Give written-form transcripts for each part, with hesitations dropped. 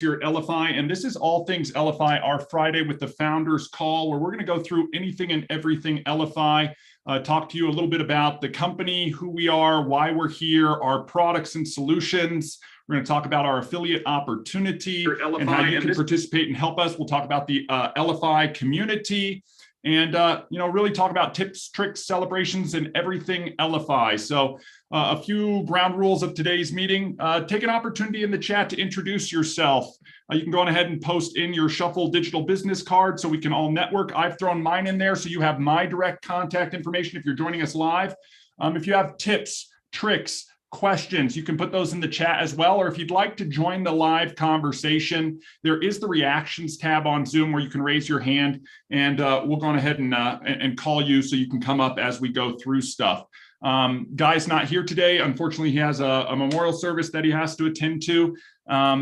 here at Elify, and this is all things Elify, our Friday with the Founders Call, where we're going to go through anything and everything Elify, talk to you a little bit about the company, who we are, why we're here, our products and solutions. We're going to talk about our affiliate opportunity and how you can participate and help us. We'll talk about the Elify community and really talk about tips, tricks, celebrations, and everything Elify. So a few ground rules of today's meeting. Take an opportunity in the chat to introduce yourself. You can go on ahead and post in your Shuffle digital business card so we can all network. I've thrown mine in there so you have my direct contact information if you're joining us live. If you have tips, tricks, questions, you can put those in the chat as well. Or if you'd like to join the live conversation, there is the reactions tab on Zoom where you can raise your hand, and we'll go on ahead and call you so you can come up as we go through stuff. Guy's not here today. Unfortunately, he has a memorial service that he has to attend to.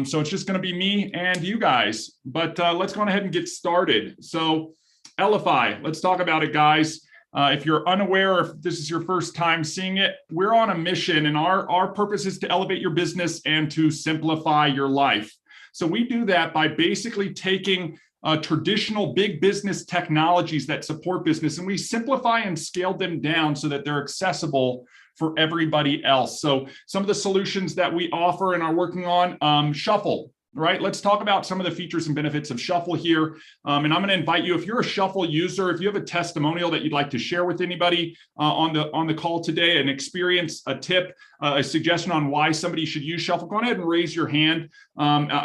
So it's just going to be me and you guys. But let's go on ahead and get started. So Elify, let's talk about it, guys. If you're unaware, or if this is your first time seeing it, we're on a mission, and our purpose is to elevate your business and to simplify your life. So we do that by basically taking traditional big business technologies that support business, and we simplify and scale them down so that they're accessible for everybody else. So some of the solutions that we offer and are working on, Shuffle. Right, let's talk about some of the features and benefits of Shuffle here. And I'm going to invite you, if you're a Shuffle user, if you have a testimonial that you'd like to share with anybody on the call today, an experience, a tip, a suggestion on why somebody should use Shuffle, go ahead and raise your hand.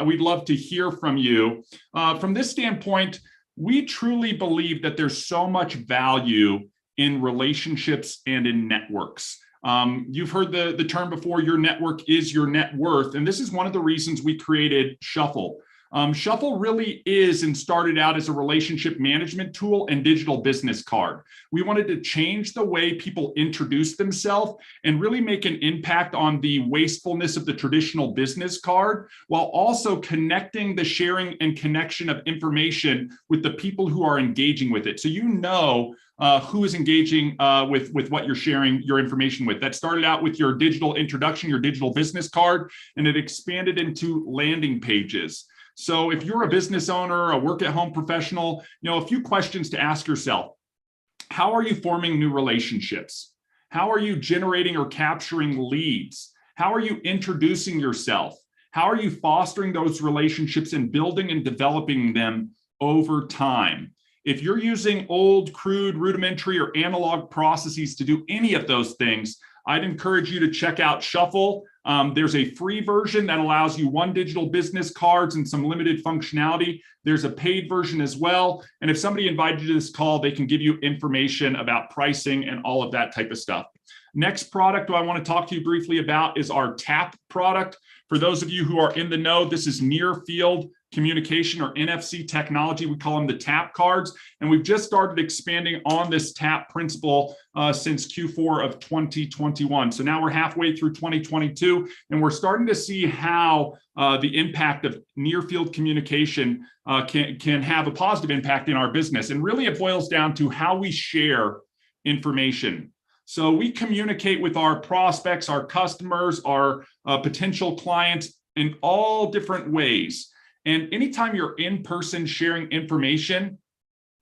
We'd love to hear from you. From this standpoint, we truly believe that there's so much value in relationships and in networks. You've heard the term before, your network is your net worth. And this is one of the reasons we created Shuffle. Shuffle really is and started out as a relationship management tool and digital business card. We wanted to change the way people introduce themselves and really make an impact on the wastefulness of the traditional business card, while also connecting the sharing and connection of information with the people who are engaging with it. So you know who is engaging with what you're sharing your information with. That started out with your digital introduction, your digital business card, and it expanded into landing pages. So if you're a business owner, a work-at-home professional, a few questions to ask yourself. How are you forming new relationships? How are you generating or capturing leads? How are you introducing yourself? How are you fostering those relationships and building and developing them over time? If you're using old, crude, rudimentary, or analog processes to do any of those things, I'd encourage you to check out Shuffle. There's a free version that allows you one digital business cards and some limited functionality. There's a paid version as well. And if somebody invited you to this call, they can give you information about pricing and all of that type of stuff. Next product I want to talk to you briefly about is our TAP product. For those of you who are in the know, this is near field communication, or NFC technology. We call them the TAP cards. And we've just started expanding on this TAP principle since Q4 of 2021. So now we're halfway through 2022, and we're starting to see how the impact of near field communication can have a positive impact in our business. And really it boils down to how we share information. So we communicate with our prospects, our customers, our potential clients in all different ways. And anytime you're in person sharing information,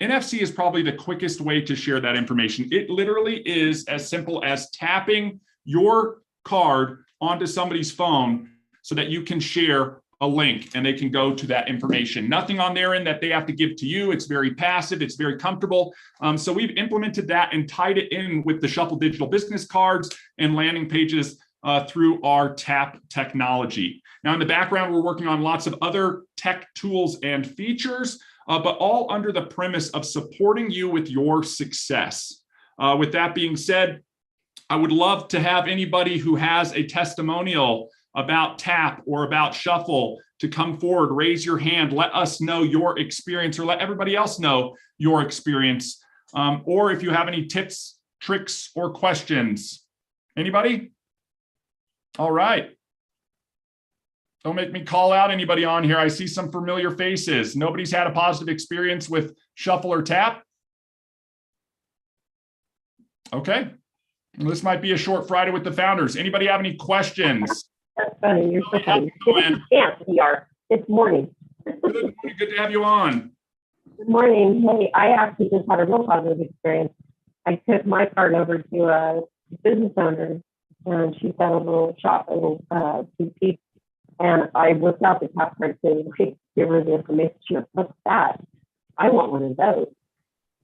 NFC is probably the quickest way to share that information. It literally is as simple as tapping your card onto somebody's phone so that you can share a link and they can go to that information. Nothing on their end that they have to give to you. It's very passive. It's very comfortable. So we've implemented that and tied it in with the Shuffle digital business cards and landing pages through our TAP technology. Now, in the background, we're working on lots of other tech tools and features, but all under the premise of supporting you with your success. With that being said, I would love to have anybody who has a testimonial about TAP or about Shuffle to come forward, raise your hand, let us know your experience, or let everybody else know your experience. Or if you have any tips, tricks, or questions. Anybody? All right. Don't make me call out anybody on here. I see some familiar faces. Nobody's had a positive experience with Shuffle or TAP? Okay. This might be a short Friday with the founders. Anybody have any questions? That's funny. You're so funny. We are. It's morning. Good morning. Good to have you on. Good morning. Hey, I actually just had a real positive experience. I took my card over to a business owner, and she's got a little shop, a little boutique, and I whipped out the tap card to give her the information. She goes, "What's that? I want one of those."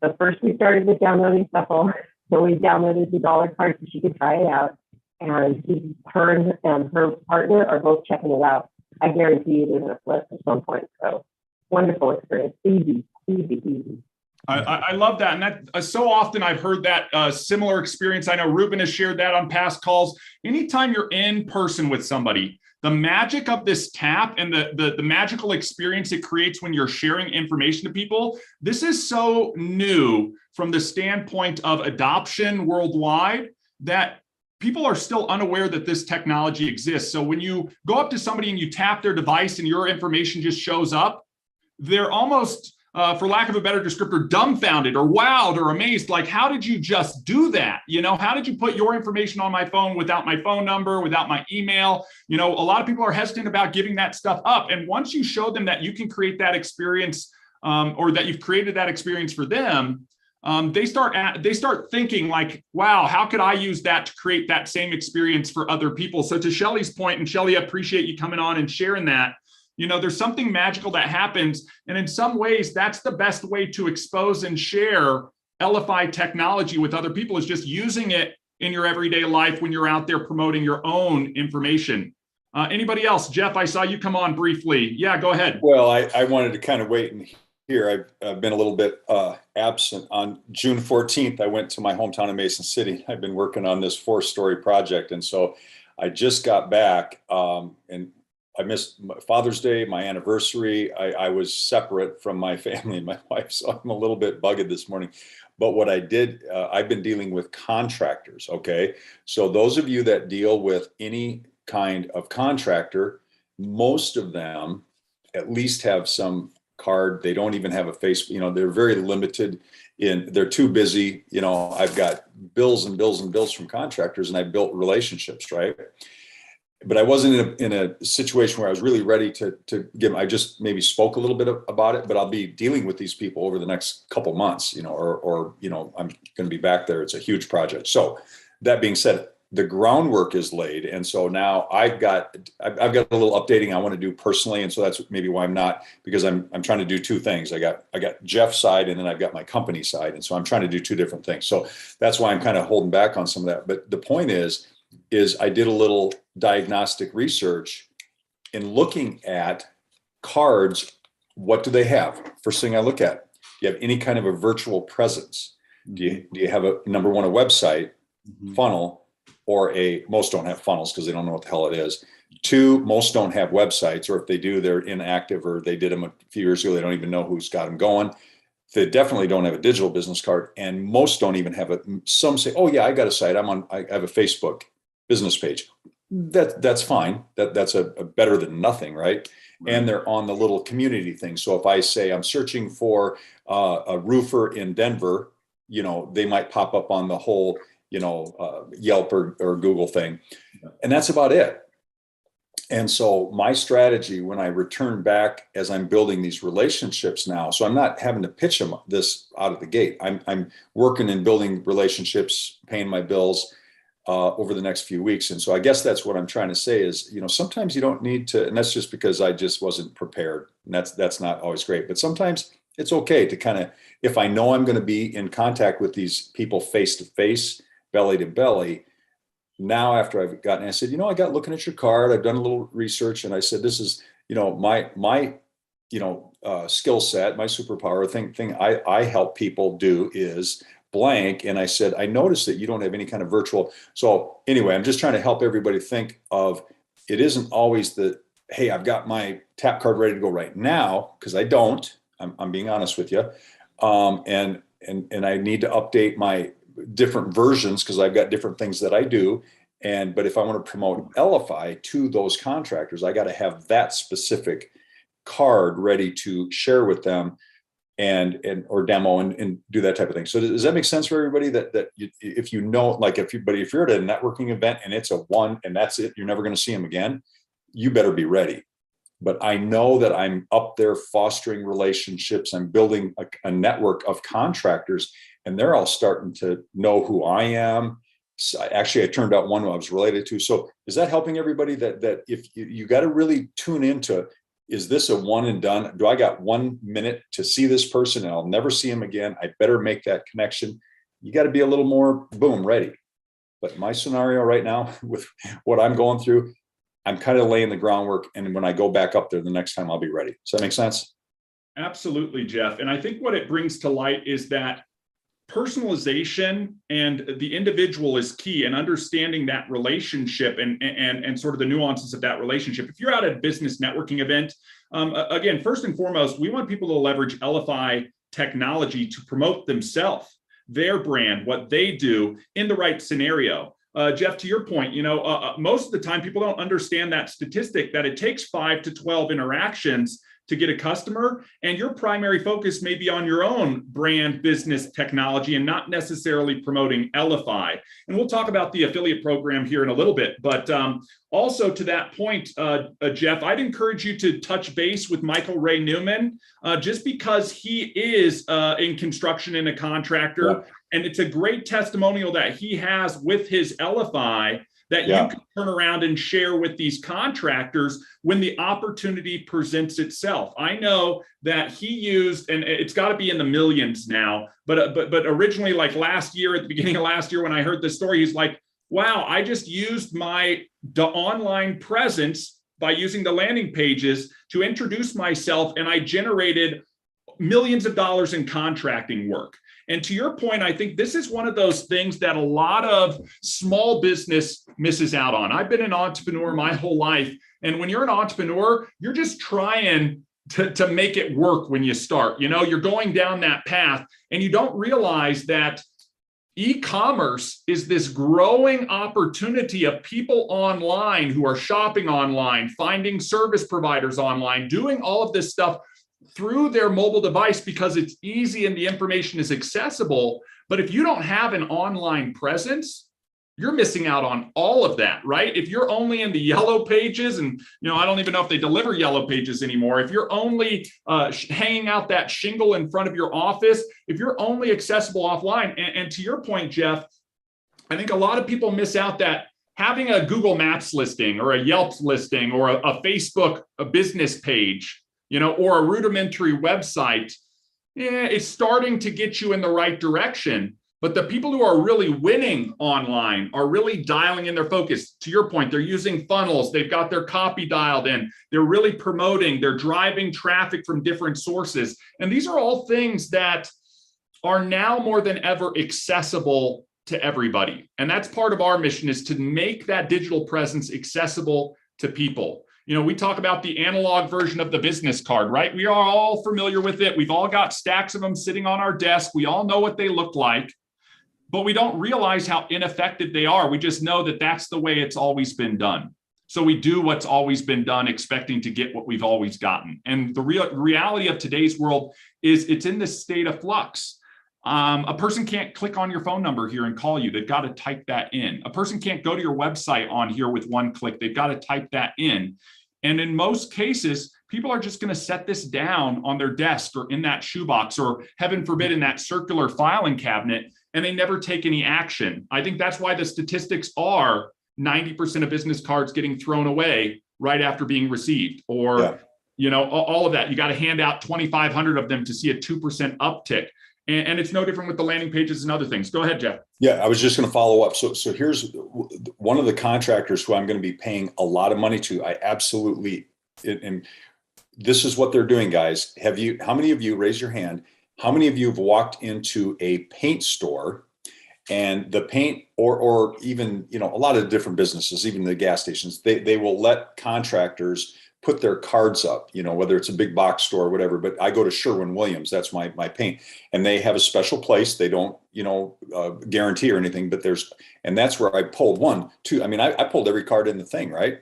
So first we started with downloading Shuffle. So we downloaded the dollar card so she could try it out. And her and her partner are both checking it out. I guarantee you they're going to flip at some point. So wonderful experience. Easy. I love that. And that so often I've heard that similar experience. I know Ruben has shared that on past calls. Anytime you're in person with somebody, the magic of this tap and the magical experience it creates when you're sharing information to people, this is so new from the standpoint of adoption worldwide that people are still unaware that this technology exists. So when you go up to somebody and you tap their device and your information just shows up, they're almost, for lack of a better descriptor, dumbfounded or wowed or amazed. Like, how did you just do that? How did you put your information on my phone without my phone number, without my email? A lot of people are hesitant about giving that stuff up. And once you show them that you can create that experience, or that you've created that experience for them, they start thinking like, wow, how could I use that to create that same experience for other people? So to Shelly's point, and Shelly, I appreciate you coming on and sharing that. There's something magical that happens. And in some ways, that's the best way to expose and share Elify technology with other people, is just using it in your everyday life when you're out there promoting your own information. Anybody else? Jeff, I saw you come on briefly. Yeah, go ahead. Well, I wanted to kind of wait and hear. I've been a little bit absent. On June 14th, I went to my hometown of Mason City. I've been working on this 4-story project. And so I just got back, and I missed Father's Day, my anniversary. I was separate from my family and my wife, so I'm a little bit bugged this morning. But what I did, I've been dealing with contractors, okay? So those of you that deal with any kind of contractor, most of them at least have some card. They don't even have a face, they're very limited they're too busy. I've got bills and bills and bills from contractors, and I built relationships, right? But I wasn't in a situation where I was really ready to give. I just maybe spoke a little bit about it, but I'll be dealing with these people over the next couple months, or I'm going to be back there. It's a huge project. So that being said, the groundwork is laid. And so now I've got a little updating I want to do personally. And so that's maybe why I'm not, because I'm trying to do two things. I got Jeff's side, and then I've got my company side. And so I'm trying to do two different things. So that's why I'm kind of holding back on some of that. But the point is I did a little diagnostic research in looking at cards. What do they have? First thing I look at, do you have any kind of a virtual presence? Do you have a number one, a website, funnel, or most don't have funnels because they don't know what the hell it is. 2, most don't have websites, or if they do, they're inactive, or they did them a few years ago. They don't even know who's got them going. They definitely don't have a digital business card, and most don't even have some say, oh yeah, I got a site. I have a Facebook business page. That's fine. That's a better than nothing, right? And they're on the little community thing. So if I say I'm searching for a roofer in Denver, they might pop up on the whole, Yelp or Google thing. And that's about it. And so my strategy when I return back, as I'm building these relationships now, so I'm not having to pitch them this out of the gate. I'm working and building relationships, paying my bills over the next few weeks. And so I guess that's what I'm trying to say is, sometimes you don't need to, and that's just because I just wasn't prepared. And that's not always great, but sometimes it's okay to kind of, if I know I'm going to be in contact with these people face to face, belly to belly. Now, after I've gotten, I said, I got looking at your card, I've done a little research, and I said, this is, my skill set, my superpower thing I help people do is blank. And I said, I noticed that you don't have any kind of virtual. So anyway, I'm just trying to help everybody think of, it isn't always hey, I've got my tap card ready to go right now, because I don't. I'm being honest with you. And I need to update my different versions because I've got different things that I do. But if I want to promote Elify to those contractors, I got to have that specific card ready to share with them or demo and do that type of thing. So does that make sense for everybody that if you're at a networking event and it's a one and that's it, you're never going to see them again, you better be ready. but I know that I'm up there fostering relationships. I'm building a network of contractors, and they're all starting to know who I am. So actually, I turned out one who I was related to. So is that helping everybody that if you got to really tune into, is this a one and done? Do I got 1 minute to see this person and I'll never see him again? I better make that connection. You got to be a little more boom ready. But my scenario right now with what I'm going through, I'm kind of laying the groundwork. And when I go back up there the next time, I'll be ready. Does that make sense? Absolutely, Jeff. And I think what it brings to light is that personalization and the individual is key, and understanding that relationship and sort of the nuances of that relationship. If you're at a business networking event, again, first and foremost, we want people to leverage Elify technology to promote themselves, their brand, what they do in the right scenario. Jeff, to your point, most of the time people don't understand that statistic that it takes 5 to 12 interactions to get a customer, and your primary focus may be on your own brand, business, technology, and not necessarily promoting Elify. And we'll talk about the affiliate program here in a little bit. But also to that point, Jeff, I'd encourage you to touch base with Michael Ray Newman, just because he is in construction and a contractor. Yeah. And it's a great testimonial that he has with his Elify that you can turn around and share with these contractors when the opportunity presents itself. I know that he used, and it's got to be in the millions now, but originally, like last year, at the beginning of last year, when I heard this story, he's like, wow, I just used the online presence by using the landing pages to introduce myself, and I generated millions of dollars in contracting work. And to your point, I think this is one of those things that a lot of small business misses out on. I've been an entrepreneur my whole life. And when you're an entrepreneur, you're just trying to make it work when you start. You're going down that path, and you don't realize that e-commerce is this growing opportunity of people online who are shopping online, finding service providers online, doing all of this stuff through their mobile device because it's easy and the information is accessible. But if you don't have an online presence, you're missing out on all of that, right? If you're only in the yellow pages, and I don't even know if they deliver yellow pages anymore. If you're only hanging out that shingle in front of your office, if you're only accessible offline, and to your point, Jeff, I think a lot of people miss out that having a Google Maps listing or a Yelp listing or a Facebook business page, or a rudimentary website, it's starting to get you in the right direction. But the people who are really winning online are really dialing in their focus. To your point, they're using funnels. They've got their copy dialed in. They're really promoting. They're driving traffic from different sources. And these are all things that are now more than ever accessible to everybody. And that's part of our mission, is to make that digital presence accessible to people. We talk about the analog version of the business card, right? We are all familiar with it. We've all got stacks of them sitting on our desk. We all know what they look like, but we don't realize how ineffective they are. We just know that that's the way it's always been done. So we do what's always been done, expecting to get what we've always gotten. And the reality of today's world is it's in this state of flux. A person can't click on your phone number here and call you. They've got to type that in. A person can't go to your website on here with one click. They've got to type that in. And in most cases, people are just going to set this down on their desk or in that shoebox, or heaven forbid, in that circular filing cabinet, and they never take any action. I think that's why the statistics are 90% of business cards getting thrown away right after being received, or, all of that. You got to hand out 2,500 of them to see a 2% uptick. And it's no different with the landing pages and other things. Go ahead, Jeff. Yeah, I was just going to follow up. So here's one of the contractors who I'm going to be paying a lot of money to. I absolutely, and this is what they're doing, guys. How many of you, raise your hand, how many of you have walked into a paint store, and the paint, or even, a lot of different businesses, even the gas stations, they will let contractors put their cards up, whether it's a big box store or whatever. But I go to Sherwin-Williams, that's my paint, and they have a special place. They don't, guarantee or anything, but and that's where I pulled one, two. I mean, I pulled every card in the thing, right?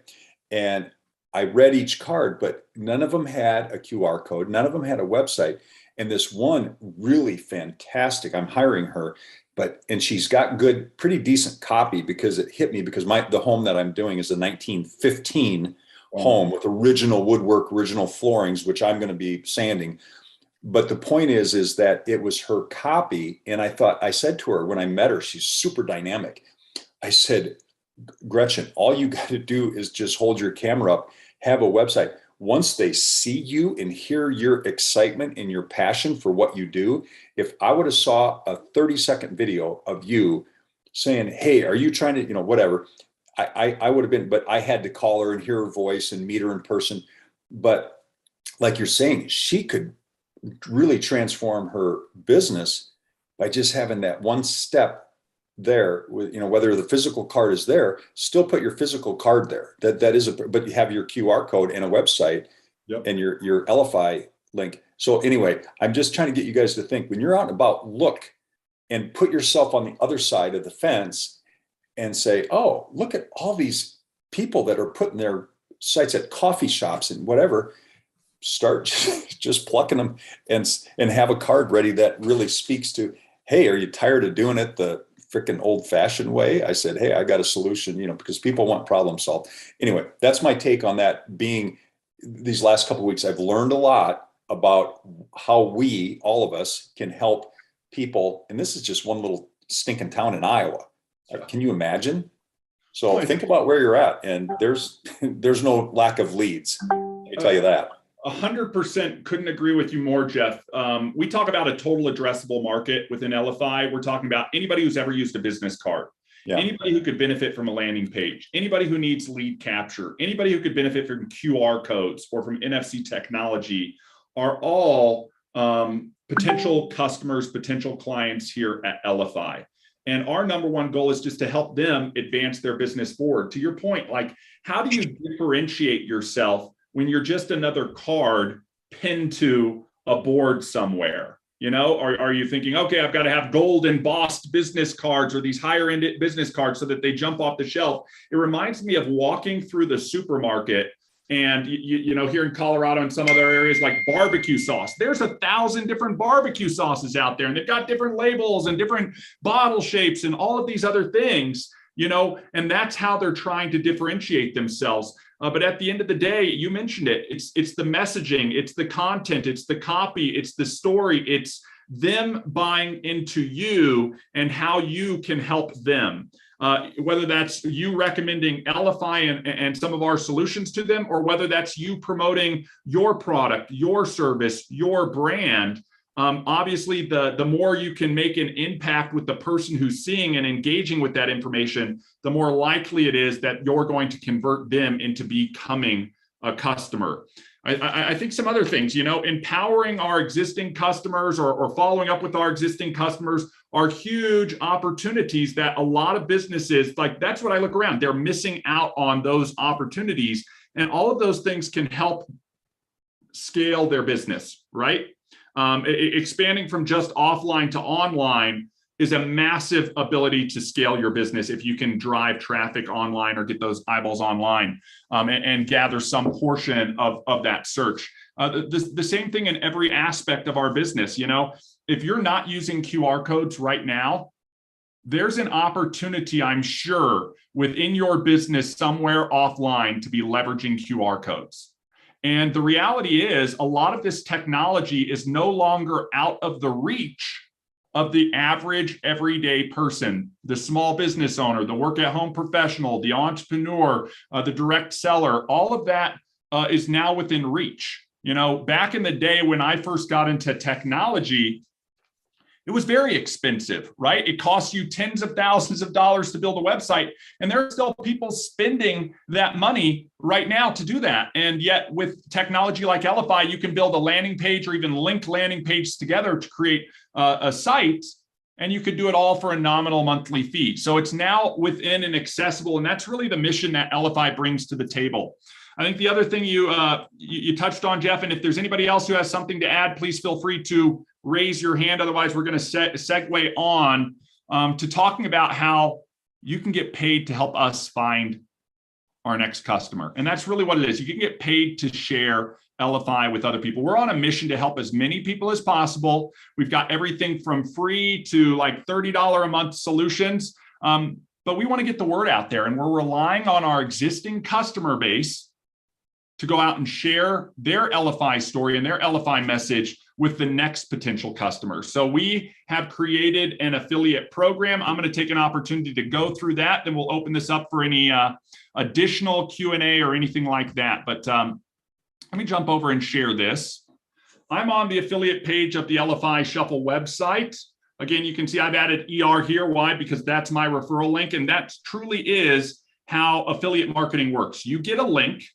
And I read each card, but none of them had a QR code. None of them had a website. And this one really fantastic, I'm hiring her, and she's got pretty decent copy, because it hit me, because the home that I'm doing is a 1915 home with original woodwork, original floorings, which I'm going to be sanding. But the point is that it was her copy. And I said to her when I met her, she's super dynamic. I said, Gretchen, all you got to do is just hold your camera up, have a website. Once they see you and hear your excitement and your passion for what you do, if I would have saw a 30-second video of you saying, hey, are you trying to, whatever, I would have been, but I had to call her and hear her voice and meet her in person. But like you're saying, she could really transform her business by just having that one step there with, whether the physical card is there, still put your physical card there. That is but you have your QR code and a website. Yep. And your Elify link. So anyway, I'm just trying to get you guys to think when you're out and about, look and put yourself on the other side of the fence and say, oh, look at all these people that are putting their sites at coffee shops and whatever. Start just plucking them and have a card ready that really speaks to, hey, are you tired of doing it the freaking old fashioned way? I said, hey, I got a solution, because people want problem solved. Anyway, that's my take on that. Being these last couple of weeks, I've learned a lot about how we, all of us, can help people. And this is just one little stinking town in Iowa. Can you imagine? So think about where you're at, and there's no lack of leads. Let me tell you that. 100% couldn't agree with you more, Jeff. We talk about a total addressable market within Elify. We're talking about anybody who's ever used a business card, anybody who could benefit from a landing page, anybody who needs lead capture, anybody who could benefit from QR codes or from NFC technology are all potential customers, potential clients here at Elify. And our number one goal is just to help them advance their business forward. To your point, like, how do you differentiate yourself when you're just another card pinned to a board somewhere? Are you thinking, okay, I've got to have gold embossed business cards or these higher end business cards so that they jump off the shelf? It reminds me of walking through the supermarket and, here in Colorado and some other areas, like barbecue sauce. There's 1,000 different barbecue sauces out there, and they've got different labels and different bottle shapes and all of these other things, and that's how they're trying to differentiate themselves. But at the end of the day, you mentioned it. It's the messaging, it's the content, it's the copy, it's the story, it's them buying into you and how you can help them. Whether that's you recommending Elify and some of our solutions to them, or whether that's you promoting your product, your service, your brand. Obviously, the more you can make an impact with the person who's seeing and engaging with that information, the more likely it is that you're going to convert them into becoming a customer. I think some other things, empowering our existing customers or following up with our existing customers are huge opportunities that a lot of businesses, like, that's what I look around. They're missing out on those opportunities. And all of those things can help scale their business, right? Expanding from just offline to online is a massive ability to scale your business if you can drive traffic online or get those eyeballs online and gather some portion of that search. The same thing in every aspect of our business. If you're not using QR codes right now, there's an opportunity, I'm sure, within your business somewhere offline to be leveraging QR codes. And the reality is, a lot of this technology is no longer out of the reach of the average everyday person, the small business owner, the work-at-home professional, the entrepreneur, the direct seller. All of that is now within reach. Back in the day when I first got into technology, it was very expensive, right? It costs you tens of thousands of dollars to build a website. And there are still people spending that money right now to do that. And yet with technology like Elify, you can build a landing page or even link landing pages together to create a site. And you could do it all for a nominal monthly fee. So it's now within and accessible. And that's really the mission that Elify brings to the table. I think the other thing you touched on, Jeff, and if there's anybody else who has something to add, please feel free to raise your hand. Otherwise, we're going to segue on to talking about how you can get paid to help us find our next customer. And that's really what it is. You can get paid to share Elify with other people. We're on a mission to help as many people as possible. We've got everything from free to like $30 a month solutions. But we want to get the word out there, and we're relying on our existing customer base to go out and share their Elify story and their Elify message with the next potential customer. So we have created an affiliate program. I'm going to take an opportunity to go through that. Then we'll open this up for any additional Q&A or anything like that. But let me jump over and share this. I'm on the affiliate page of the Elify Shuffle website. Again, you can see I've added ER here. Why? Because that's my referral link. And that truly is how affiliate marketing works. You get a link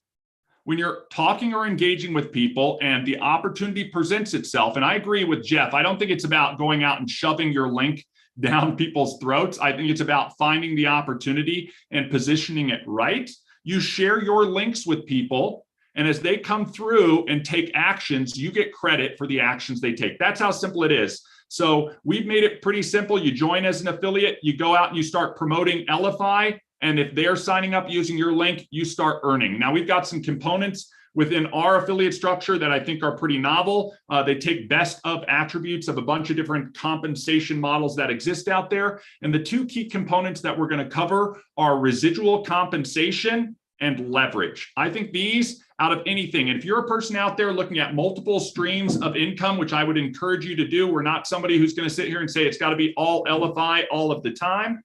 when you're talking or engaging with people and the opportunity presents itself. And I agree with Jeff. I don't think it's about going out and shoving your link down people's throats. I think it's about finding the opportunity and positioning it right. You share your links with people, and as they come through and take actions, you get credit for the actions they take. That's how simple it is. So we've made it pretty simple. You join as an affiliate, you go out and you start promoting Elify. And if they're signing up using your link, you start earning. Now, we've got some components within our affiliate structure that I think are pretty novel. They take best of attributes of a bunch of different compensation models that exist out there. And the two key components that we're going to cover are residual compensation and leverage. I think these, out of anything, and if you're a person out there looking at multiple streams of income, which I would encourage you to do, we're not somebody who's going to sit here and say it's got to be all Elify all of the time.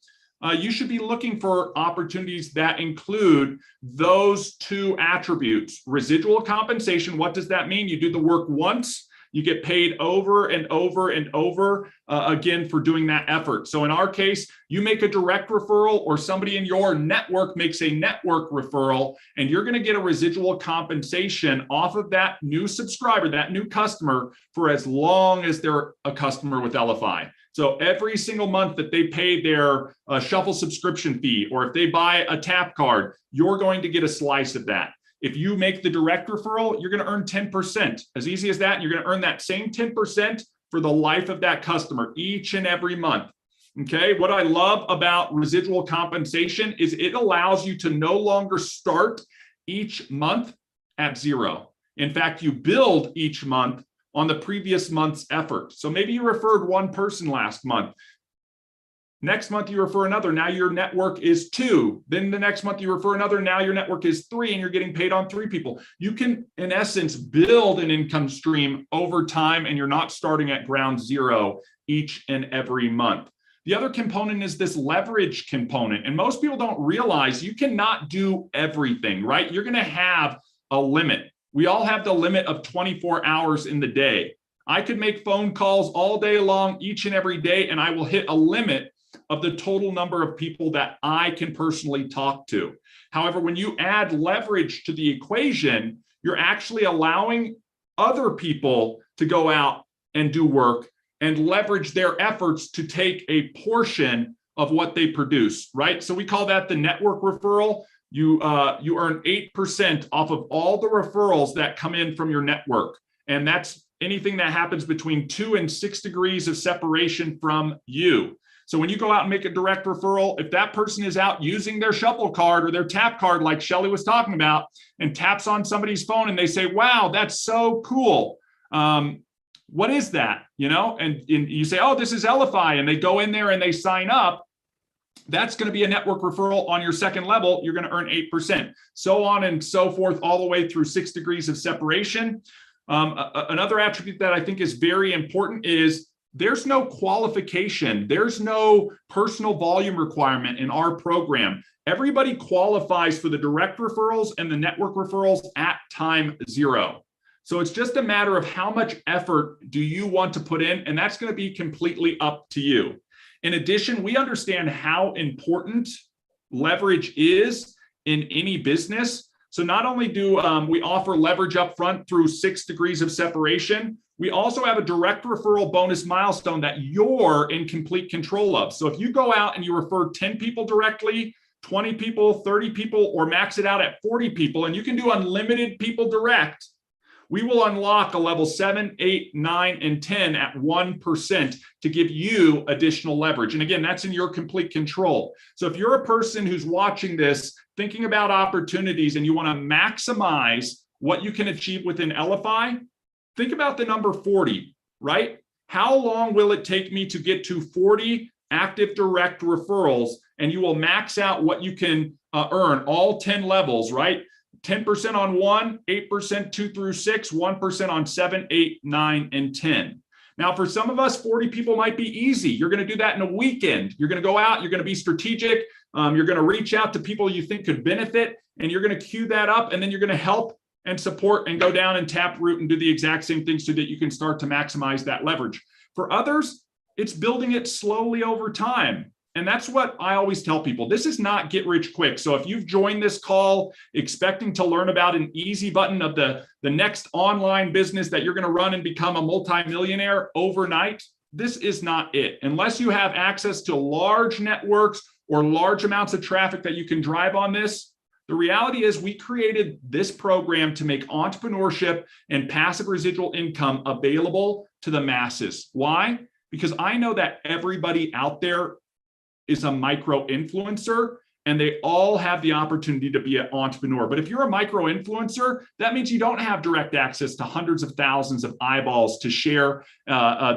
You should be looking for opportunities that include those two attributes. Residual compensation, what does that mean? You do the work once, you get paid over and over and over again for doing that effort. So in our case, you make a direct referral or somebody in your network makes a network referral, and you're going to get a residual compensation off of that new subscriber, that new customer, for as long as they're a customer with Elify. So every single month that they pay their Shuffle subscription fee, or if they buy a tap card, you're going to get a slice of that. If you make the direct referral, you're going to earn 10%. As easy as that. And you're going to earn that same 10% for the life of that customer each and every month. Okay. What I love about residual compensation is it allows you to no longer start each month at zero. In fact, you build each month on the previous month's effort. So maybe you referred one person last month. Next month, you refer another. Now your network is 2. Then the next month, you refer another. Now your network is 3, and you're getting paid on 3 people. You can, in essence, build an income stream over time, and you're not starting at ground zero each and every month. The other component is this leverage component. And most people don't realize you cannot do everything, right? You're going to have a limit. We all have the limit of 24 hours in the day. I could make phone calls all day long, each and every day, and I will hit a limit of the total number of people that I can personally talk to. However, when you add leverage to the equation, you're actually allowing other people to go out and do work and leverage their efforts to take a portion of what they produce, right? So we call that the network referral. You earn 8% off of all the referrals that come in from your network. And that's anything that happens between 2 and 6 degrees of separation from you. So when you go out and make a direct referral, if that person is out using their shuffle card or their tap card, like Shelly was talking about, and taps on somebody's phone and they say, wow, that's so cool. What is that? And you say, oh, this is Elify. And they go in there and they sign up. That's going to be a network referral on your second level. You're going to earn 8%, so on and so forth, all the way through 6 degrees of separation. Another attribute that I think is very important is there's no qualification. There's no personal volume requirement in our program. Everybody qualifies for the direct referrals and the network referrals at time zero. So it's just a matter of how much effort do you want to put in, and that's going to be completely up to you. In addition, we understand how important leverage is in any business. So not only do we offer leverage up front through 6 degrees of separation, we also have a direct referral bonus milestone that you're in complete control of. So if you go out and you refer 10 people directly, 20 people, 30 people, or max it out at 40 people, and you can do unlimited people direct, we will unlock a level 7, 8, 9, and 10 at 1% to give you additional leverage. And again, that's in your complete control. So if you're a person who's watching this, thinking about opportunities, and you want to maximize what you can achieve within Elify, think about the number 40, right? How long will it take me to get to 40 active direct referrals? And you will max out what you can earn, all 10 levels, right? 10% on 1, 8% 2 through 6, 1% on 7, 8, 9, and 10. Now, for some of us, 40 people might be easy. You're going to do that in a weekend. You're going to go out, you're going to be strategic. You're going to reach out to people you think could benefit, and you're going to queue that up, and then you're going to help and support and go down and tap root and do the exact same thing so that you can start to maximize that leverage. For others, it's building it slowly over time. And that's what I always tell people. This is not get rich quick. So if you've joined this call expecting to learn about an easy button of the next online business that you're going to run and become a multimillionaire overnight, this is not it. Unless you have access to large networks or large amounts of traffic that you can drive on this, the reality is we created this program to make entrepreneurship and passive residual income available to the masses. Why? Because I know that everybody out there is a micro influencer, and they all have the opportunity to be an entrepreneur. But if you're a micro influencer, that means you don't have direct access to hundreds of thousands of eyeballs to share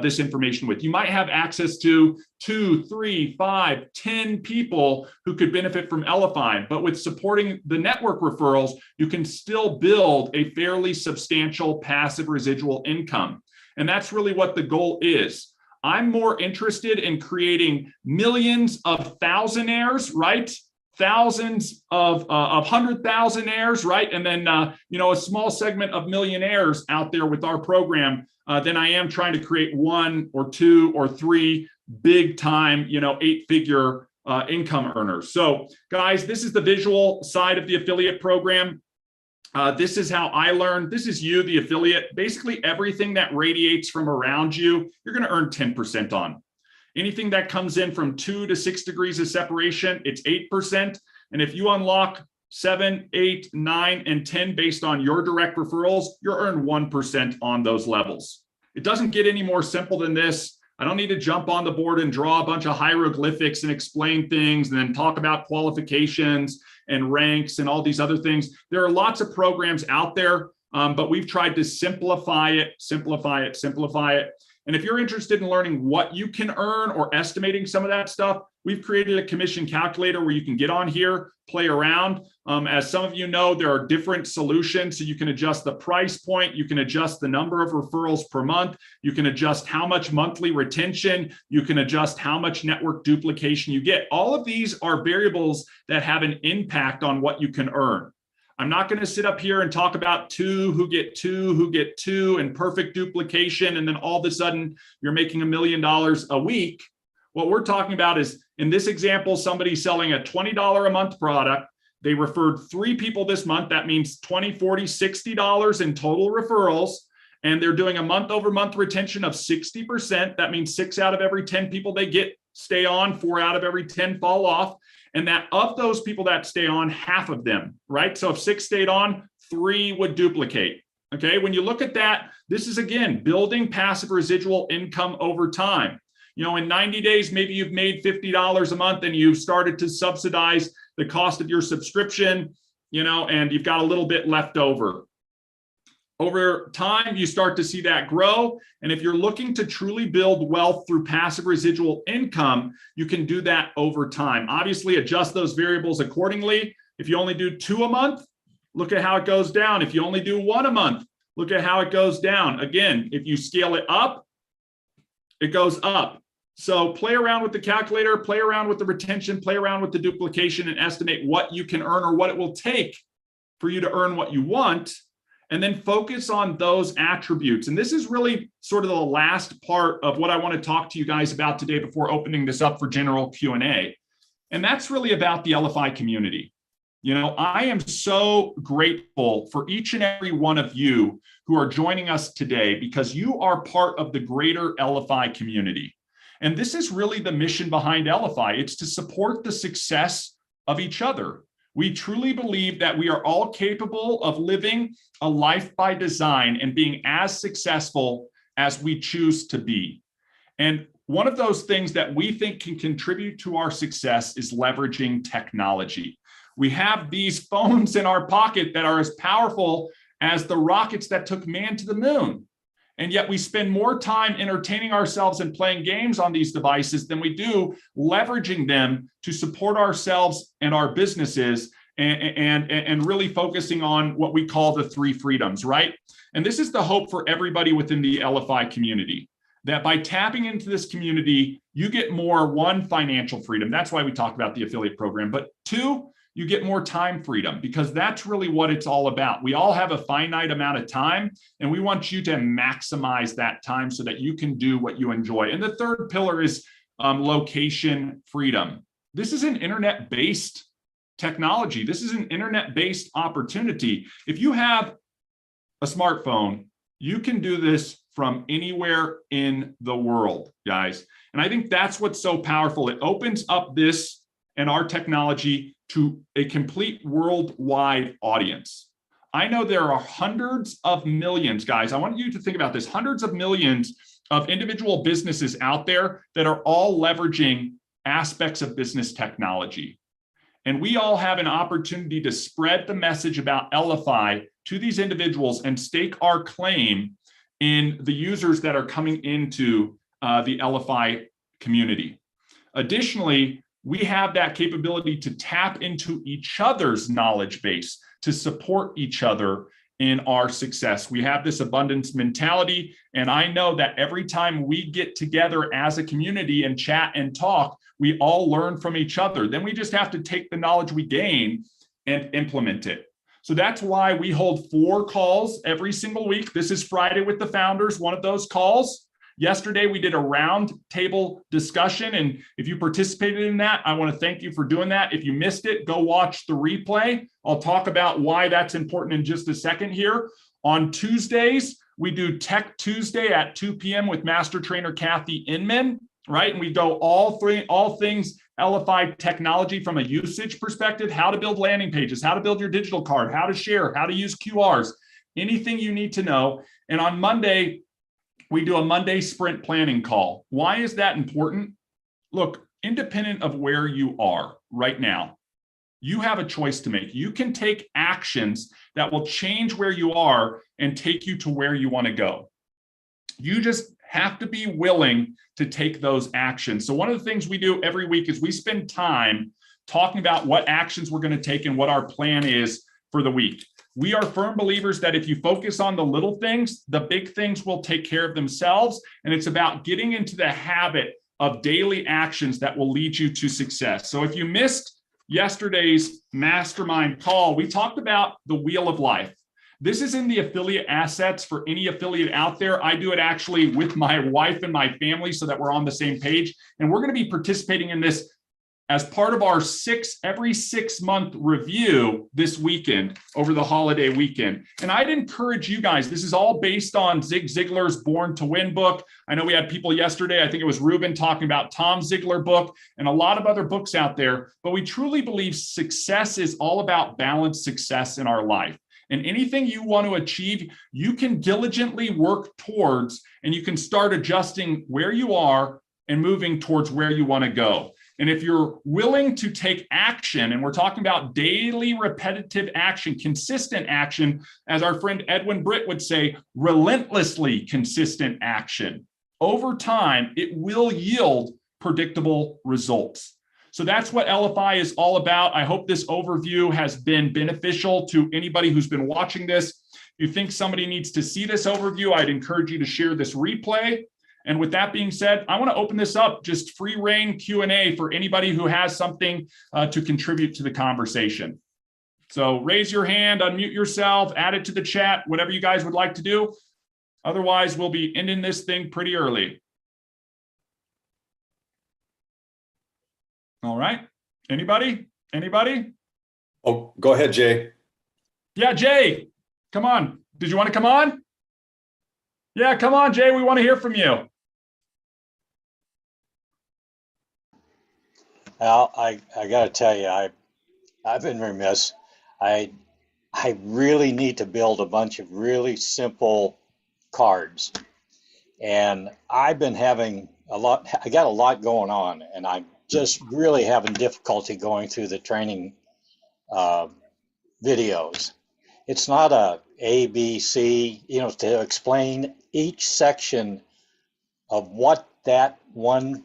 this information with. You might have access to 2, 3, 5, 10 people who could benefit from Elify. But with supporting the network referrals, you can still build a fairly substantial passive residual income. And that's really what the goal is. I'm more interested in creating millions of thousandaires, right? Thousands of 100,000aires, right? And then, a small segment of millionaires out there with our program than I am trying to create 1 or 2 or 3 big time, 8-figure income earners. So guys, this is the visual side of the affiliate program. This is how I learned. This is you, the affiliate. Basically, everything that radiates from around you, you're going to earn 10% on. Anything that comes in from 2 to 6 degrees of separation, it's 8%. And if you unlock 7, 8, 9, and 10 based on your direct referrals, you'll earn 1% on those levels. It doesn't get any more simple than this. I don't need to jump on the board and draw a bunch of hieroglyphics and explain things and then talk about qualifications and ranks and all these other things. There are lots of programs out there, but we've tried to simplify it. And if you're interested in learning what you can earn or estimating some of that stuff, we've created a commission calculator where you can get on here, play around. As some of you know, there are different solutions. So you can adjust the price point. You can adjust the number of referrals per month. You can adjust how much monthly retention. You can adjust how much network duplication you get. All of these are variables that have an impact on what you can earn. I'm not going to sit up here and talk about 2 who get 2 and perfect duplication. And then all of a sudden you're making $1 million a week. What we're talking about is, in this example, somebody selling a $20 a month product. They referred 3 people this month. That means $20, $40, $60 in total referrals. And they're doing a month over month retention of 60%. That means 6 out of every 10 people they get stay on, 4 out of every 10 fall off. And that of those people that stay on, half of them, right? So if 6 stayed on, 3 would duplicate. Okay, when you look at that, this is, again, building passive residual income over time. In 90 days, maybe you've made $50 a month and you've started to subsidize the cost of your subscription, and you've got a little bit left over. Over time, you start to see that grow. And if you're looking to truly build wealth through passive residual income, you can do that over time. Obviously, adjust those variables accordingly. If you only do 2 a month, look at how it goes down. If you only do 1 a month, look at how it goes down. Again, if you scale it up, it goes up. So play around with the calculator, play around with the retention, play around with the duplication, and estimate what you can earn or what it will take for you to earn what you want. And then focus on those attributes. And this is really sort of the last part of what I want to talk to you guys about today before opening this up for general Q&A. And that's really about the Elify community. I am so grateful for each and every one of you who are joining us today, because you are part of the greater Elify community. And this is really the mission behind Elify. It's to support the success of each other. We truly believe that we are all capable of living a life by design and being as successful as we choose to be. And one of those things that we think can contribute to our success is leveraging technology. We have these phones in our pocket that are as powerful as the rockets that took man to the moon. And yet we spend more time entertaining ourselves and playing games on these devices than we do leveraging them to support ourselves and our businesses and really focusing on what we call the three freedoms, right? And this is the hope for everybody within the Elify community, that by tapping into this community, you get more, one, financial freedom. That's why we talk about the affiliate program. But two, you get more time freedom, because that's really what it's all about. We all have a finite amount of time, and we want you to maximize that time so that you can do what you enjoy. And the third pillar is location freedom. This is an internet-based technology. This is an internet-based opportunity. If you have a smartphone, you can do this from anywhere in the world, guys. And I think that's what's so powerful. It opens up this and our technology to a complete worldwide audience. I know there are hundreds of millions, guys. I want you to think about this, hundreds of millions of individual businesses out there that are all leveraging aspects of business technology. And we all have an opportunity to spread the message about Elify to these individuals and stake our claim in the users that are coming into the Elify community. Additionally, we have that capability to tap into each other's knowledge base to support each other in our success. We have this abundance mentality, and I know that every time we get together as a community and chat and talk, we all learn from each other. Then we just have to take the knowledge we gain and implement it. So that's why we hold 4 calls every single week. This is Friday with the Founders, one of those calls. Yesterday, we did a round table discussion, and if you participated in that, I want to thank you for doing that. If you missed it, go watch the replay. I'll talk about why that's important in just a second here. On Tuesdays, we do Tech Tuesday at 2 p.m. with Master Trainer Kathy Inman, right? And we go all things Elify technology from a usage perspective, how to build landing pages, how to build your digital card, how to share, how to use QRs, anything you need to know. And on Monday, we do a Monday sprint planning call. Why is that important? Look, independent of where you are right now, you have a choice to make. You can take actions that will change where you are and take you to where you want to go. You just have to be willing to take those actions. So one of the things we do every week is we spend time talking about what actions we're going to take and what our plan is for the week. We are firm believers that if you focus on the little things, the big things will take care of themselves. And it's about getting into the habit of daily actions that will lead you to success. So if you missed yesterday's mastermind call, we talked about the wheel of life. This is in the affiliate assets for any affiliate out there. I do it actually with my wife and my family so that we're on the same page. And we're going to be participating in this as part of our every 6-month review this weekend over the holiday weekend. And I'd encourage you guys, this is all based on Zig Ziglar's Born to Win book. I know we had people yesterday, I think it was Ruben, talking about Tom Ziglar book and a lot of other books out there, but we truly believe success is all about balanced success in our life. And anything you want to achieve, you can diligently work towards, and you can start adjusting where you are and moving towards where you want to go. And if you're willing to take action, and we're talking about daily repetitive action, consistent action, as our friend Edwin Britt would say, relentlessly consistent action, over time, it will yield predictable results. So that's what Elify is all about. I hope this overview has been beneficial to anybody who's been watching this. If you think somebody needs to see this overview, I'd encourage you to share this replay. And with that being said, I want to open this up, just free reign Q&A for anybody who has something to contribute to the conversation. So raise your hand, unmute yourself, add it to the chat, whatever you guys would like to do. Otherwise, we'll be ending this thing pretty early. All right. Anybody? Anybody? Oh, go ahead, Jay. Yeah, Jay, come on. Did you want to come on? Yeah, come on, Jay. We want to hear from you. Al, I got to tell you, I've been remiss. I really need to build a bunch of really simple cards, and I've been having a lot. I got a lot going on, and I'm just really having difficulty going through the training videos. It's not a B, C, to explain each section of what that one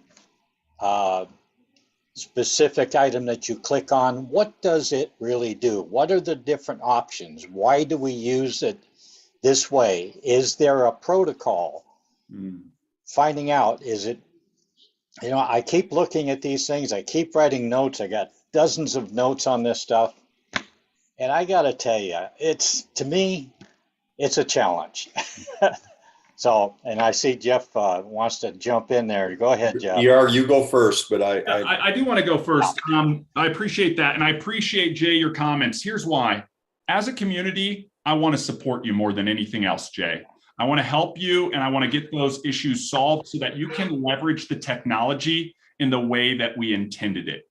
specific item that you click on, what does it really do? What are the different options? Why do we use it this way? Is there a protocol? Finding out, is it, I keep looking at these things. I keep writing notes. I got dozens of notes on this stuff. And I got to tell you, to me, it's a challenge. So, and I see Jeff wants to jump in there. Go ahead, Jeff. You go first, but I do want to go first. I appreciate that. And I appreciate, Jay, your comments. Here's why. As a community, I want to support you more than anything else, Jay. I want to help you, and I want to get those issues solved so that you can leverage the technology in the way that we intended it.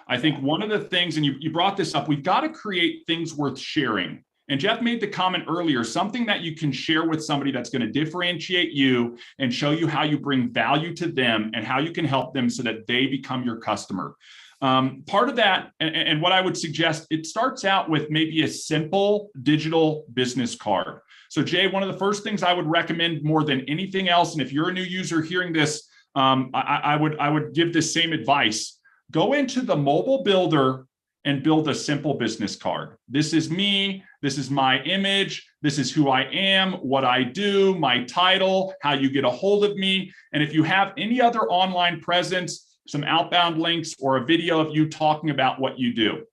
I think one of the things, and you brought this up, we've got to create things worth sharing. And Jeff made the comment earlier, something that you can share with somebody that's going to differentiate you and show you how you bring value to them and how you can help them so that they become your customer. Part of that, and what I would suggest, it starts out with maybe a simple digital business card. So Jay, one of the first things I would recommend more than anything else, and if you're a new user hearing this, I would give this same advice. Go into the mobile builder and build a simple business card. This is me, this is my image, this is who I am, what I do, my title, how you get a hold of me. And if you have any other online presence, some outbound links or a video of you talking about what you do.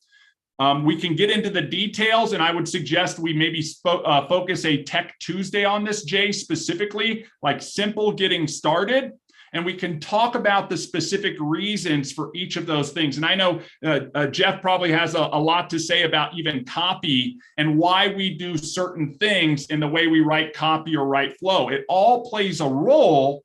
We can get into the details, and I would suggest we maybe focus a Tech Tuesday on this, Jay, specifically, like simple getting started. And we can talk about the specific reasons for each of those things. And I know Jeff probably has a lot to say about even copy and why we do certain things in the way we write copy or write flow. It all plays a role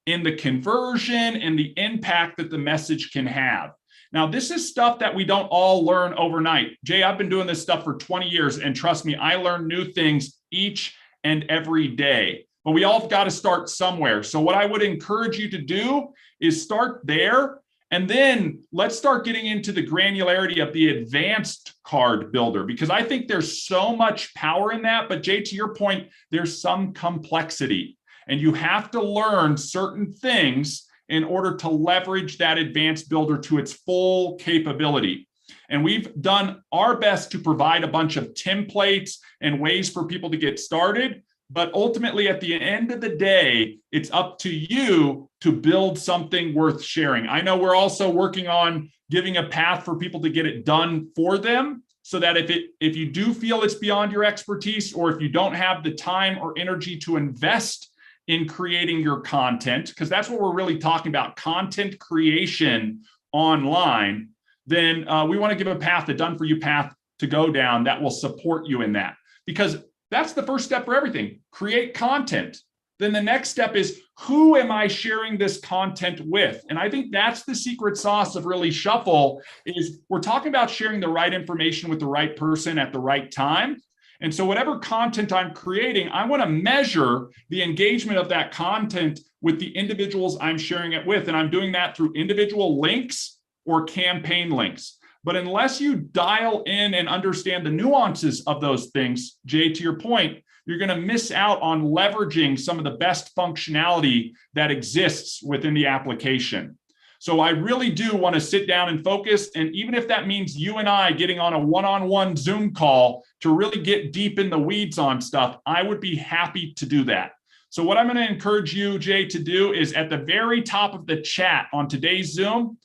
in the conversion and the impact that the message can have. Now, this is stuff that we don't all learn overnight. Jay, I've been doing this stuff for 20 years, and trust me, I learn new things each and every day. But we all got to start somewhere. So what I would encourage you to do is start there, and then let's start getting into the granularity of the advanced card builder, because I think there's so much power in that. But Jay, to your point, there's some complexity, and you have to learn certain things in order to leverage that advanced builder to its full capability. And we've done our best to provide a bunch of templates and ways for people to get started. But ultimately, at the end of the day, it's up to you to build something worth sharing. I know we're also working on giving a path for people to get it done for them, so that if you do feel it's beyond your expertise, or if you don't have the time or energy to invest in creating your content, because that's what we're really talking about, content creation online, then we want to give a path, a done-for-you path to go down that will support you in that. Because that's the first step for everything. Create content. Then the next step is, who am I sharing this content with? And I think that's the secret sauce of Really Shuffle, is we're talking about sharing the right information with the right person at the right time. And so whatever content I'm creating, I want to measure the engagement of that content with the individuals I'm sharing it with. And I'm doing that through individual links or campaign links. But unless you dial in and understand the nuances of those things, Jay, to your point, you're going to miss out on leveraging some of the best functionality that exists within the application. So I really do want to sit down and focus. And even if that means you and I getting on a one-on-one Zoom call to really get deep in the weeds on stuff, I would be happy to do that. So what I'm going to encourage you, Jay, to do is at the very top of the chat on today's Zoom,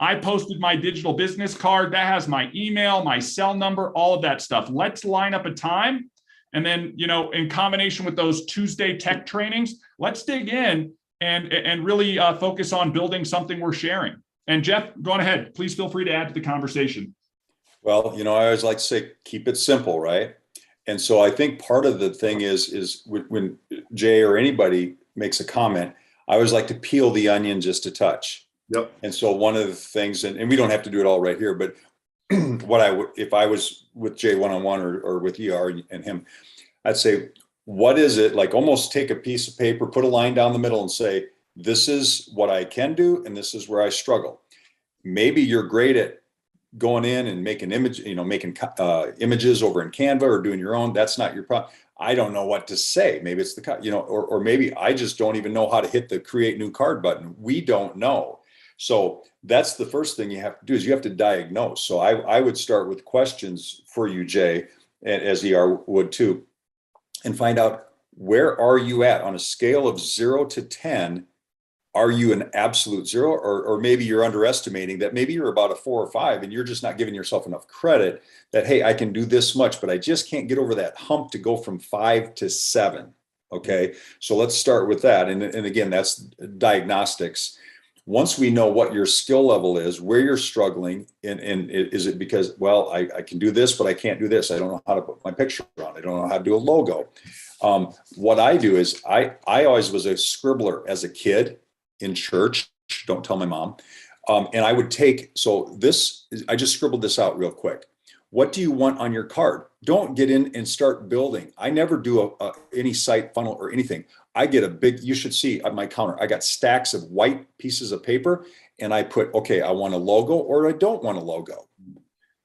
I posted my digital business card that has my email, my cell number, all of that stuff. Let's line up a time. And then, in combination with those Tuesday tech trainings, let's dig in and really focus on building something we're sharing. And Jeff, go on ahead. Please feel free to add to the conversation. Well, I always like to say, keep it simple, right? And so I think part of the thing is when Jay or anybody makes a comment, I always like to peel the onion just a touch. Yep. And so one of the things, and we don't have to do it all right here, but what I would, if I was with Jay one-on-one or with ER and him, I'd say, what is it? Like, almost take a piece of paper, put a line down the middle and say, this is what I can do, and this is where I struggle. Maybe you're great at going in and making images over in Canva or doing your own. That's not your problem. I don't know what to say. Maybe it's or maybe I just don't even know how to hit the create new card button. We don't know. So that's the first thing you have to do is you have to diagnose. So I would start with questions for you, Jay, and as ER would too, and find out where are you at on a scale of 0 to 10. Are you an absolute zero, or maybe you're underestimating that? Maybe you're about a 4 or 5 and you're just not giving yourself enough credit that, hey, I can do this much, but I just can't get over that hump to go from 5 to 7. Okay, so let's start with that. And again, that's diagnostics. Once we know what your skill level is, where you're struggling, and is it because, well, I can do this, but I can't do this. I don't know how to put my picture on. I don't know how to do a logo. What I do is I always was a scribbler as a kid in church. Don't tell my mom. And I would take, so this, I just scribbled this out real quick. What do you want on your card? Don't get in and start building. I never do any site funnel or anything. I get a big, you should see on my counter, I got stacks of white pieces of paper and I put, okay, I want a logo or I don't want a logo.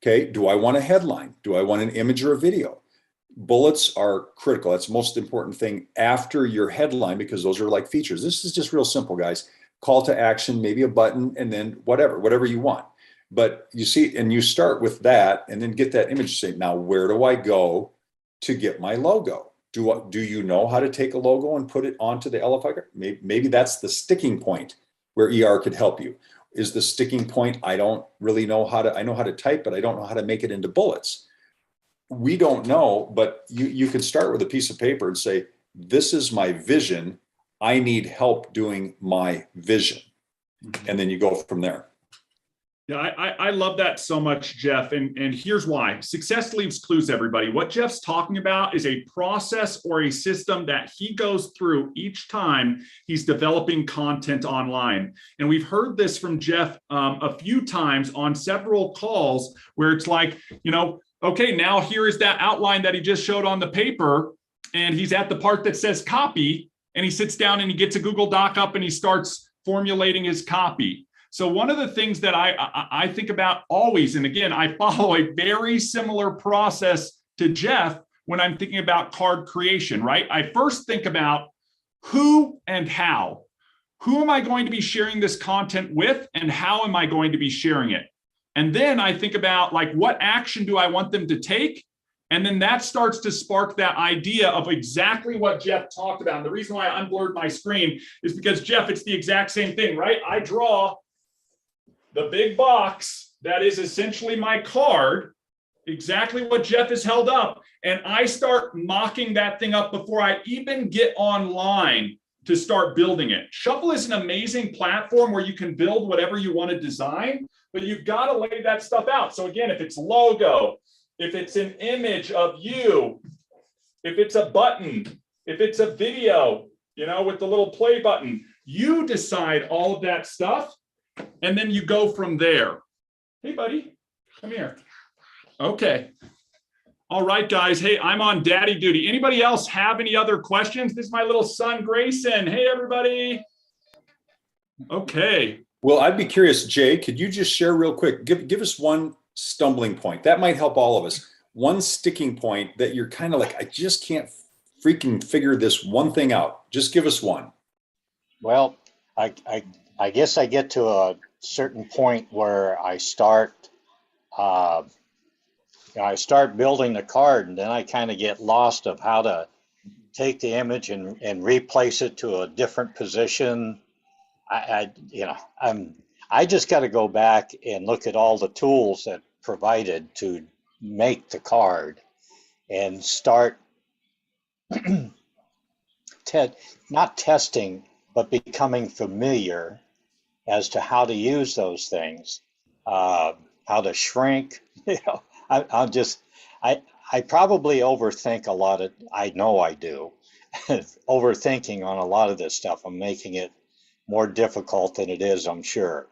Okay, do I want a headline? Do I want an image or a video? Bullets are critical. That's the most important thing after your headline, because those are like features. This is just real simple, guys. Call to action, maybe a button, and then whatever you want. But you see, and you start with that and then get that image, say, now where do I go to get my logo? Do you know how to take a logo and put it onto the Elify card? Maybe that's the sticking point where ER could help you. Is the sticking point, I don't really know how to, I know how to type, but I don't know how to make it into bullets. We don't know, but you could start with a piece of paper and say, this is my vision. I need help doing my vision. And then you go from there. Yeah, I love that so much, Jeff. And here's why. Success leaves clues, everybody. What Jeff's talking about is a process or a system that he goes through each time he's developing content online. And we've heard this from Jeff a few times on several calls where it's like, you know, okay, now here is that outline that he just showed on the paper. And he's at the part that says copy. And he sits down and he gets a Google Doc up and he starts formulating his copy. So one of the things that I think about always, and again, I follow a very similar process to Jeff when I'm thinking about card creation, right? I first think about who and how. Who am I going to be sharing this content with, and how am I going to be sharing it? And then I think about, like, what action do I want them to take? And then that starts to spark that idea of exactly what Jeff talked about. And the reason why I unblurred my screen is because, Jeff, it's the exact same thing, right? I draw the big box that is essentially my card, exactly what Jeff has held up, and I start mocking that thing up before I even get online to start building it. Shuffle is an amazing platform where you can build whatever you want to design, but you've got to lay that stuff out. So again, if it's logo, if it's an image of you, if it's a button, if it's a video, you know, with the little play button, you decide all of that stuff. And then you go from there. Hey, buddy, come here. Okay. All right, guys. Hey, I'm on daddy duty. Anybody else have any other questions? This is my little son, Grayson. Hey, everybody. Okay. Well, I'd be curious, Jay, could you just share real quick, give us one stumbling point. That might help all of us. One sticking point that you're kind of like, I just can't freaking figure this one thing out. Just give us one. Well, I guess I get to a certain point where I start building the card, and then I kind of get lost of how to take the image and replace it to a different position. I just got to go back and look at all the tools that provided to make the card and start not testing, but becoming familiar as to how to use those things, how to shrink. You know, I probably overthink a lot of, I know I do, overthinking on a lot of this stuff. I'm making it more difficult than it is, I'm sure.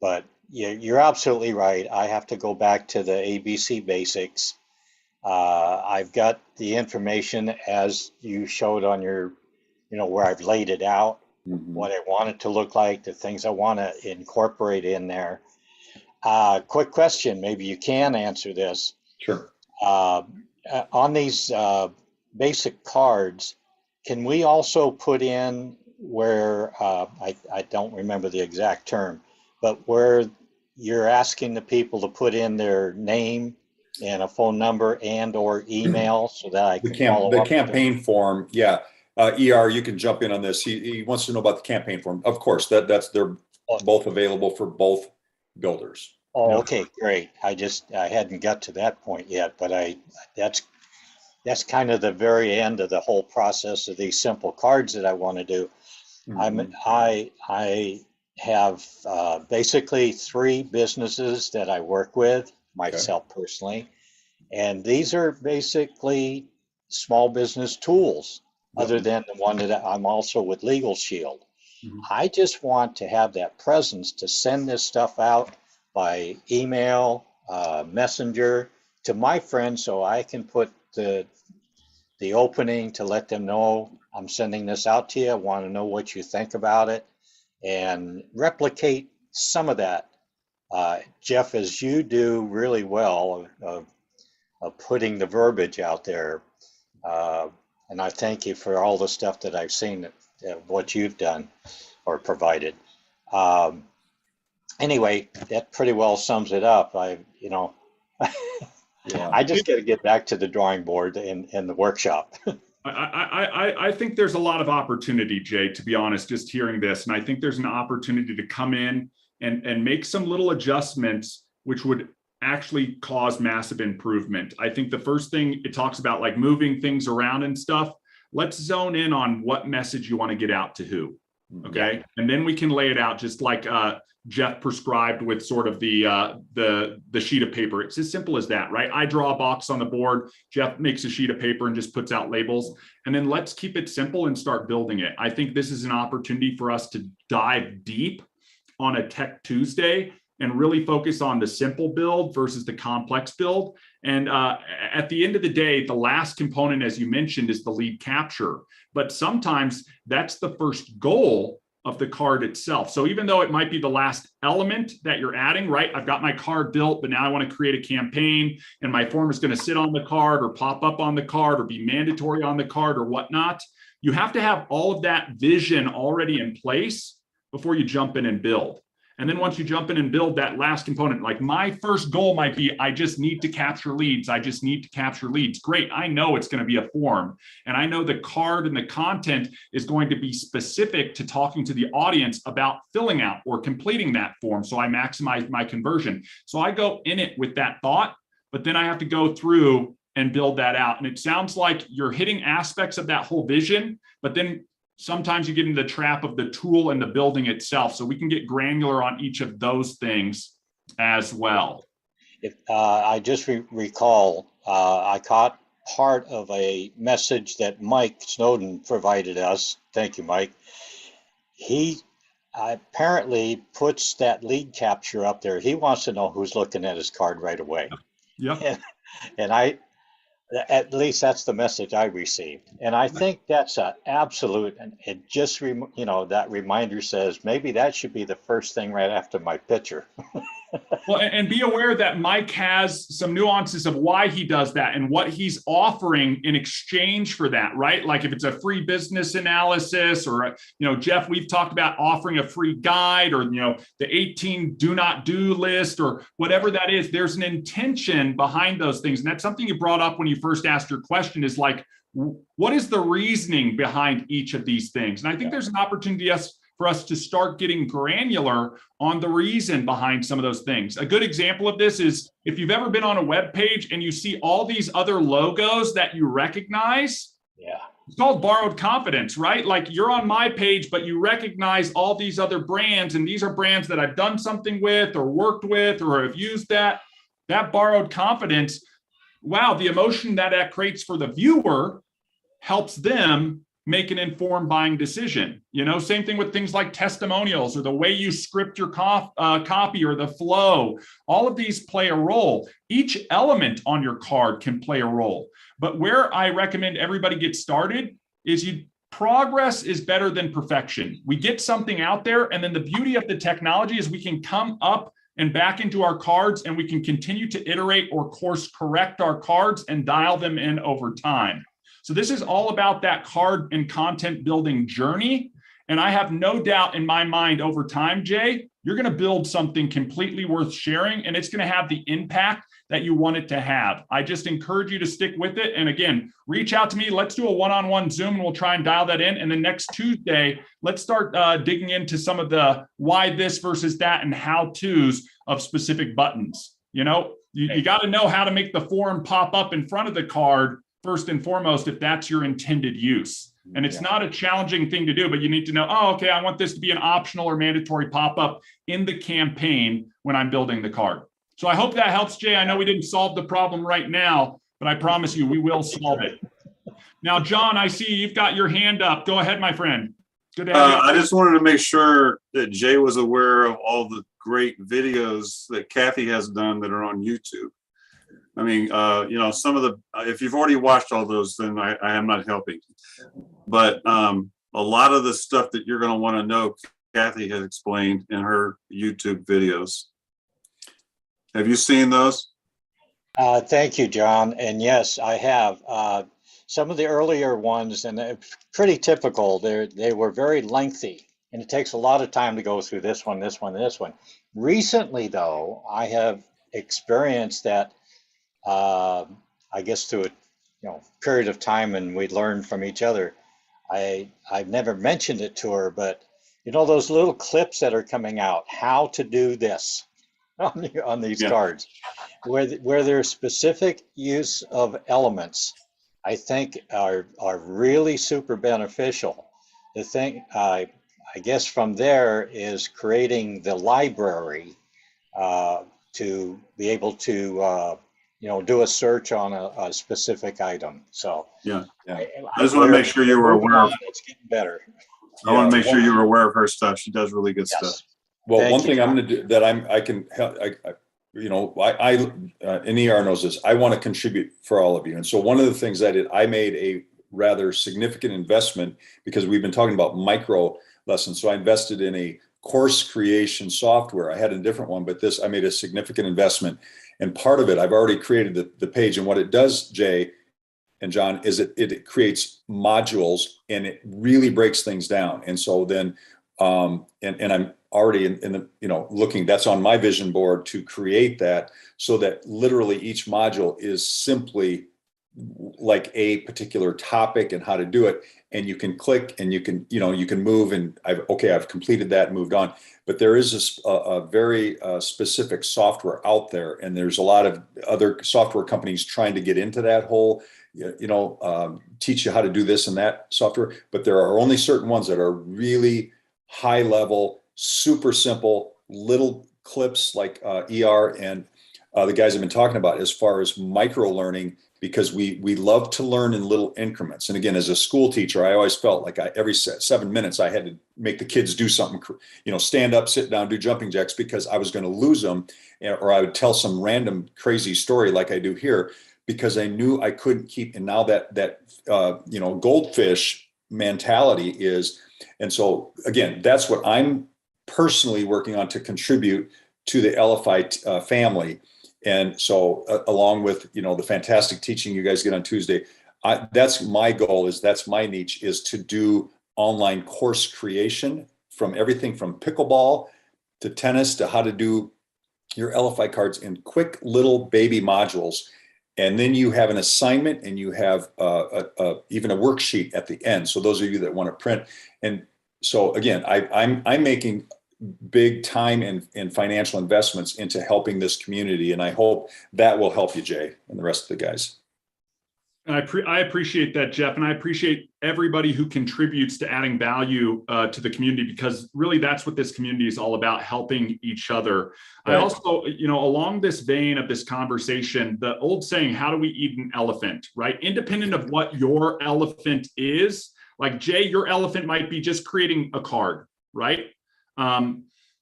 But you're absolutely right. I have to go back to the ABC basics. I've got the information as you showed on your, where I've laid it out. Mm-hmm. What I want it to look like, the things I want to incorporate in there. Quick question, maybe you can answer this. Sure. On these basic cards, can we also put in where, I don't remember the exact term, but where you're asking the people to put in their name and a phone number and or email so that I can follow The up with them. campaign form, yeah. ER, you can jump in on this. He wants to know about the campaign form. Of course, they're both available for both builders. Oh, Yep. okay, great. I hadn't got to that point yet, but that's kind of the very end of the whole process of these simple cards that I want to do. Mhm. I have basically 3 businesses that I work with myself personally, and these are basically small business tools, other than the one that I'm also with Legal Shield. Mhm. I just want to have that presence to send this stuff out by email, messenger to my friends, so I can put the opening to let them know I'm sending this out to you. I want to know what you think about it, and replicate some of that, Jeff, as you do really well of putting the verbiage out there. And I thank you for all the stuff that I've seen, what you've done or provided. Anyway, that pretty well sums it up. Yeah. I just got to get back to the drawing board and the workshop. I think there's a lot of opportunity, Jay, to be honest, just hearing this. And I think there's an opportunity to come in and make some little adjustments, which would actually cause massive improvement. I think the first thing it talks about, like moving things around and stuff. Let's zone in on what message you want to get out to who. Okay. And then we can lay it out just like Jeff prescribed with sort of the sheet of paper. It's as simple as that, right? I draw a box on the board. Jeff makes a sheet of paper and just puts out labels. And then let's keep it simple and start building it. I think this is an opportunity for us to dive deep on a Tech Tuesday and really focus on the simple build versus the complex build. And at the end of the day, the last component, as you mentioned, is the lead capture. But sometimes that's the first goal of the card itself. So even though it might be the last element that you're adding, right? I've got my card built, but now I want to create a campaign, and my form is going to sit on the card or pop up on the card or be mandatory on the card or whatnot. You have to have all of that vision already in place before you jump in and build. And then once you jump in and build that last component, like my first goal might be, I just need to capture leads. I just need to capture leads. Great. I know it's going to be a form. And I know the card and the content is going to be specific to talking to the audience about filling out or completing that form. So I maximize my conversion. So I go in it with that thought, but then I have to go through and build that out. And it sounds like you're hitting aspects of that whole vision, but then sometimes you get into the trap of the tool and the building itself. So we can get granular on each of those things as well. I just recall, I caught part of a message that Mike Snowden provided us. Thank you, Mike. He apparently puts that lead capture up there. He wants to know who's looking at his card right away. Yep. And at least that's the message I received. And I think that's an absolute, and it just, that reminder says maybe that should be the first thing right after my picture. Well, and be aware that Mike has some nuances of why he does that and what he's offering in exchange for that, right? Like if it's a free business analysis or, Jeff, we've talked about offering a free guide or, the 18 do not do list or whatever that is. There's an intention behind those things. And that's something you brought up when you first asked your question is like, what is the reasoning behind each of these things? And I think there's an opportunity for us to start getting granular on the reason behind some of those things. A good example of this is if you've ever been on a web page and you see all these other logos that you recognize, it's called borrowed confidence, right? Like you're on my page, but you recognize all these other brands, and these are brands that I've done something with or worked with or have used that borrowed confidence. Wow, the emotion that creates for the viewer helps them make an informed buying decision. Same thing with things like testimonials or the way you script your copy or the flow. All of these play a role. Each element on your card can play a role. But where I recommend everybody get started is progress is better than perfection. We get something out there, and then the beauty of the technology is we can come up and back into our cards, and we can continue to iterate or course correct our cards and dial them in over time. So this is all about that card and content building journey. And I have no doubt in my mind over time, Jay, you're going to build something completely worth sharing, and it's going to have the impact that you want it to have. I just encourage you to stick with it. And again, reach out to me. Let's do a one-on-one Zoom and we'll try and dial that in. And then next Tuesday, let's start digging into some of the why this versus that and how-tos of specific buttons. You know, you got to know how to make the form pop up in front of the card first and foremost, if that's your intended use. And it's not a challenging thing to do, but you need to know, oh, okay, I want this to be an optional or mandatory pop-up in the campaign when I'm building the card. So I hope that helps, Jay. I know we didn't solve the problem right now, but I promise you we will solve it. Now, John, I see you've got your hand up. Go ahead, my friend. Good to have you. I just wanted to make sure that Jay was aware of all the great videos that Kathy has done that are on YouTube. I mean, you know, some of the, if you've already watched all those, then I am not helping. But a lot of the stuff that you're going to want to know, Kathy has explained in her YouTube videos. Have you seen those? Thank you, John. And yes, I have. Some of the earlier ones, and they're pretty typical, they were very lengthy, and it takes a lot of time to go through this one, this one, this one. Recently, though, I have experienced that, I guess through a period of time, and we learned from each other. I've never mentioned it to her, but you know those little clips that are coming out, how to do this on these cards, where there's specific use of elements, I think are really super beneficial. The thing I guess from there is creating the library to be able to do a search on a specific item. So I just want to make sure you were aware of. It's getting better. I want to make sure you were aware of her stuff. She does really good stuff. Well, Thank one you, thing John. I'm going to do that I can help, and ER knows this, I want to contribute for all of you. And so one of the things I did, I made a rather significant investment because we've been talking about micro lessons. So I invested in a course creation software. I had a different one, but I made a significant investment. And part of it, I've already created the page. And what it does, Jay and John, is it creates modules and it really breaks things down. And so then, and I'm already in the, looking, that's on my vision board to create that so that literally each module is simply like a particular topic and how to do it. And you can click and you can move and I've completed that and moved on. But there is a very specific software out there. And there's a lot of other software companies trying to get into that whole, teach you how to do this and that software. But there are only certain ones that are really high level, super simple, little clips like ER and the guys have been talking about as far as micro learning, because we love to learn in little increments. And again, as a school teacher, I always felt like every 7 minutes I had to make the kids do something, stand up, sit down, do jumping jacks, because I was going to lose them, or I would tell some random crazy story like I do here, because I knew I couldn't keep. And now that goldfish mentality is, and so again, that's what I'm personally working on to contribute to the Elify family. And so along with, the fantastic teaching you guys get on Tuesday, that's my goal, that's my niche, is to do online course creation from everything from pickleball to tennis to how to do your Elify cards in quick little baby modules. And then you have an assignment and you have even a worksheet at the end. So those of you that want to print. And so again, I'm making big time and financial investments into helping this community. And I hope that will help you, Jay, and the rest of the guys. I appreciate that, Jeff. And I appreciate everybody who contributes to adding value to the community, because really that's what this community is all about, helping each other. Right. I also, along this vein of this conversation, the old saying, how do we eat an elephant, right? Independent of what your elephant is, like Jay, your elephant might be just creating a card, right?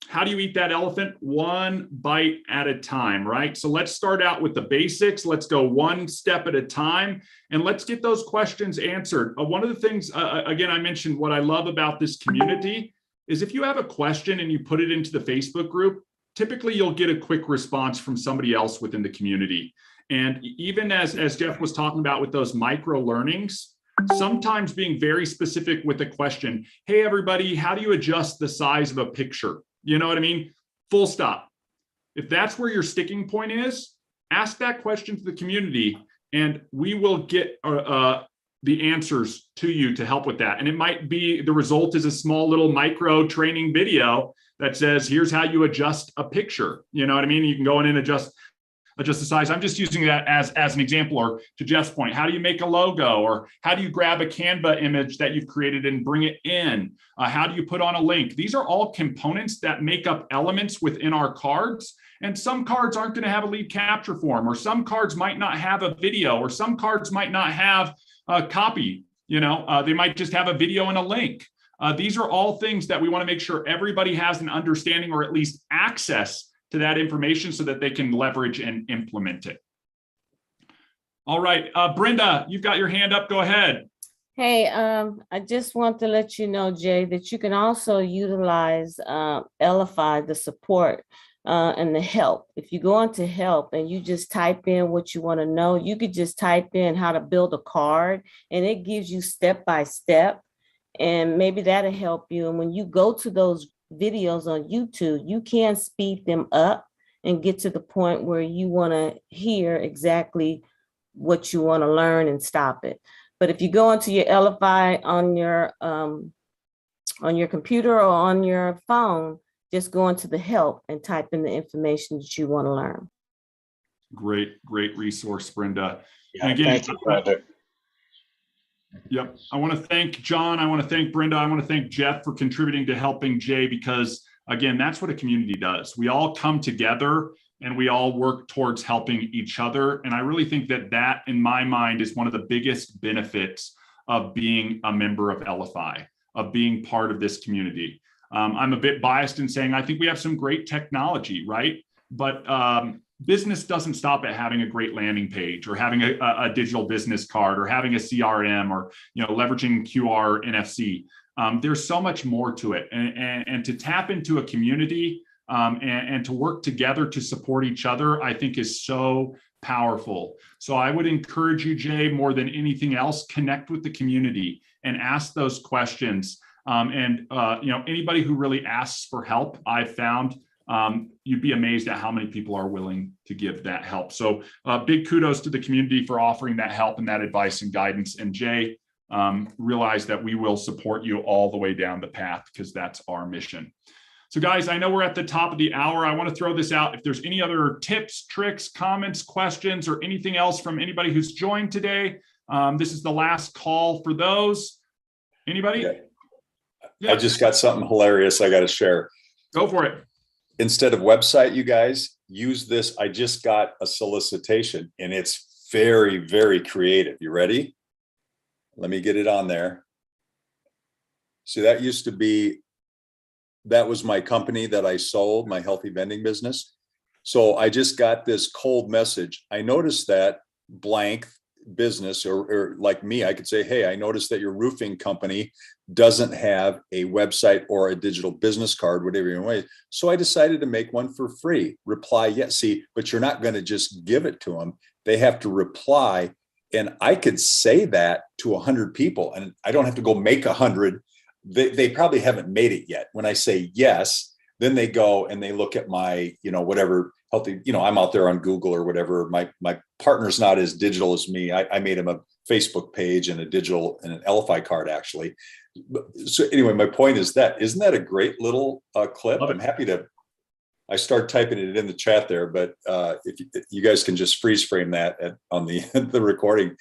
How do you eat that elephant? One bite at a time, right? So let's start out with the basics. Let's go one step at a time, and let's get those questions answered. One of the things, again, I mentioned what I love about this community is if you have a question and you put it into the Facebook group, typically you'll get a quick response from somebody else within the community. And even as Jeff was talking about with those micro learnings, sometimes being very specific with a question, hey, everybody, how do you adjust the size of a picture, You know what I mean? Full stop. If that's where your sticking point is, ask that question to the community and we will get the answers to you to help with that. And it might be the result is a small little micro training video that says, here's how you adjust a picture. You know what I mean? You can go in and adjust the size. I'm just using that as an example, or to Jeff's point, how do you make a logo, or how do you grab a Canva image that you've created and bring it in? How do you put on a link? These are all components that make up elements within our cards. And some cards aren't going to have a lead capture form, or some cards might not have a video, or some cards might not have a copy. You know, they might just have a video and a link. These are all things that we want to make sure everybody has an understanding, or at least access to that information, so that they can leverage and implement it. All right, Brenda, you've got your hand up. Go ahead. Hey, I just want to let you know, Jay, that you can also utilize Elify, the support and the help. If you go into help and you just type in what you want to know, you could just type in how to build a card, and it gives you step by step, and maybe that'll help you. And when you go to those videos on YouTube, you can speed them up and get to the point where you want to hear exactly what you want to learn and stop it. But if you go into your Elify on your computer or on your phone, just go into the help and type in the information that you want to learn. Great resource, Brenda. Yeah, And again, thank you, Brenda. Yep. I want to thank John. I want to thank Brenda. I want to thank Jeff for contributing to helping Jay, because again, that's what a community does. We all come together and we all work towards helping each other. And I really think that in my mind is one of the biggest benefits of being a member of Elify, of being part of this community. I'm a bit biased in saying I think we have some great technology, right? But business doesn't stop at having a great landing page, or having a digital business card, or having a CRM, or leveraging QR, NFC. There's so much more to it, and to tap into a community and to work together to support each other, I think is so powerful. So I would encourage you, Jay, more than anything else, connect with the community and ask those questions. Anybody who really asks for help, I've found, you'd be amazed at how many people are willing to give that help. So big kudos to the community for offering that help and that advice and guidance. And Jay, realize that we will support you all the way down the path, because that's our mission. So guys, I know we're at the top of the hour. I want to throw this out. If there's any other tips, tricks, comments, questions, or anything else from anybody who's joined today, this is the last call for those. Anybody? Yeah. I just got something hilarious I got to share. Go for it. Instead of website, you guys use this. I just got a solicitation and it's very, very creative. You ready? Let me get it on there. See, that was my company that I sold, my healthy vending business. So I just got this cold message. I noticed that blank business, or like me, I could say, hey, I noticed that your roofing company doesn't have a website or a digital business card, whatever you want. So I decided to make one for free. Reply yes. See, but you're not going to just give it to them. They have to reply. And I could say that to 100 people, and I don't have to go make 100. They probably haven't made it yet. When I say yes, then they go and they look at my, whatever healthy, I'm out there on Google or whatever. My partner's not as digital as me. I made him a Facebook page and an Elify card, actually. So anyway, my point is isn't that a great little clip? I'm happy to, I start typing it in the chat there, but if you guys can just freeze frame that on the recording.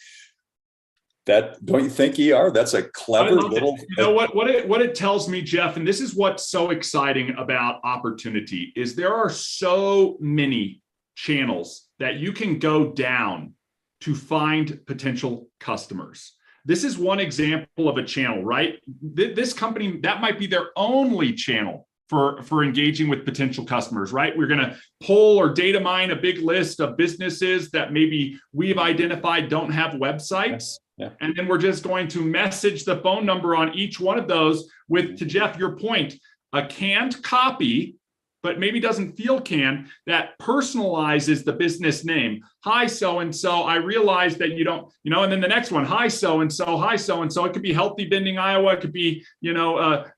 That, don't you think, ER? That's a clever little. What it tells me, Jeff, and this is what's so exciting about opportunity, is there are so many channels that you can go down to find potential customers. This is one example of a channel, right? This company, that might be their only channel for engaging with potential customers, right? We're going to pull or data mine a big list of businesses that maybe we've identified don't have websites. Yeah. And then we're just going to message the phone number on each one of those with, to Jeff, your point, a canned copy but maybe doesn't feel can, that personalizes the business name. Hi, so-and-so, I realize that you don't, and then the next one, hi, so-and-so, hi, so-and-so. It could be Healthy Bending, Iowa. It could be,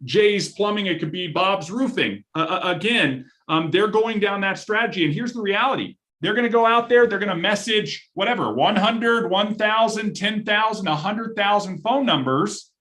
Jay's Plumbing. It could be Bob's Roofing. Again, they're going down that strategy. And here's the reality. They're going to go out there. They're going to message whatever, 100, 1,000, 10,000, 100,000 phone numbers.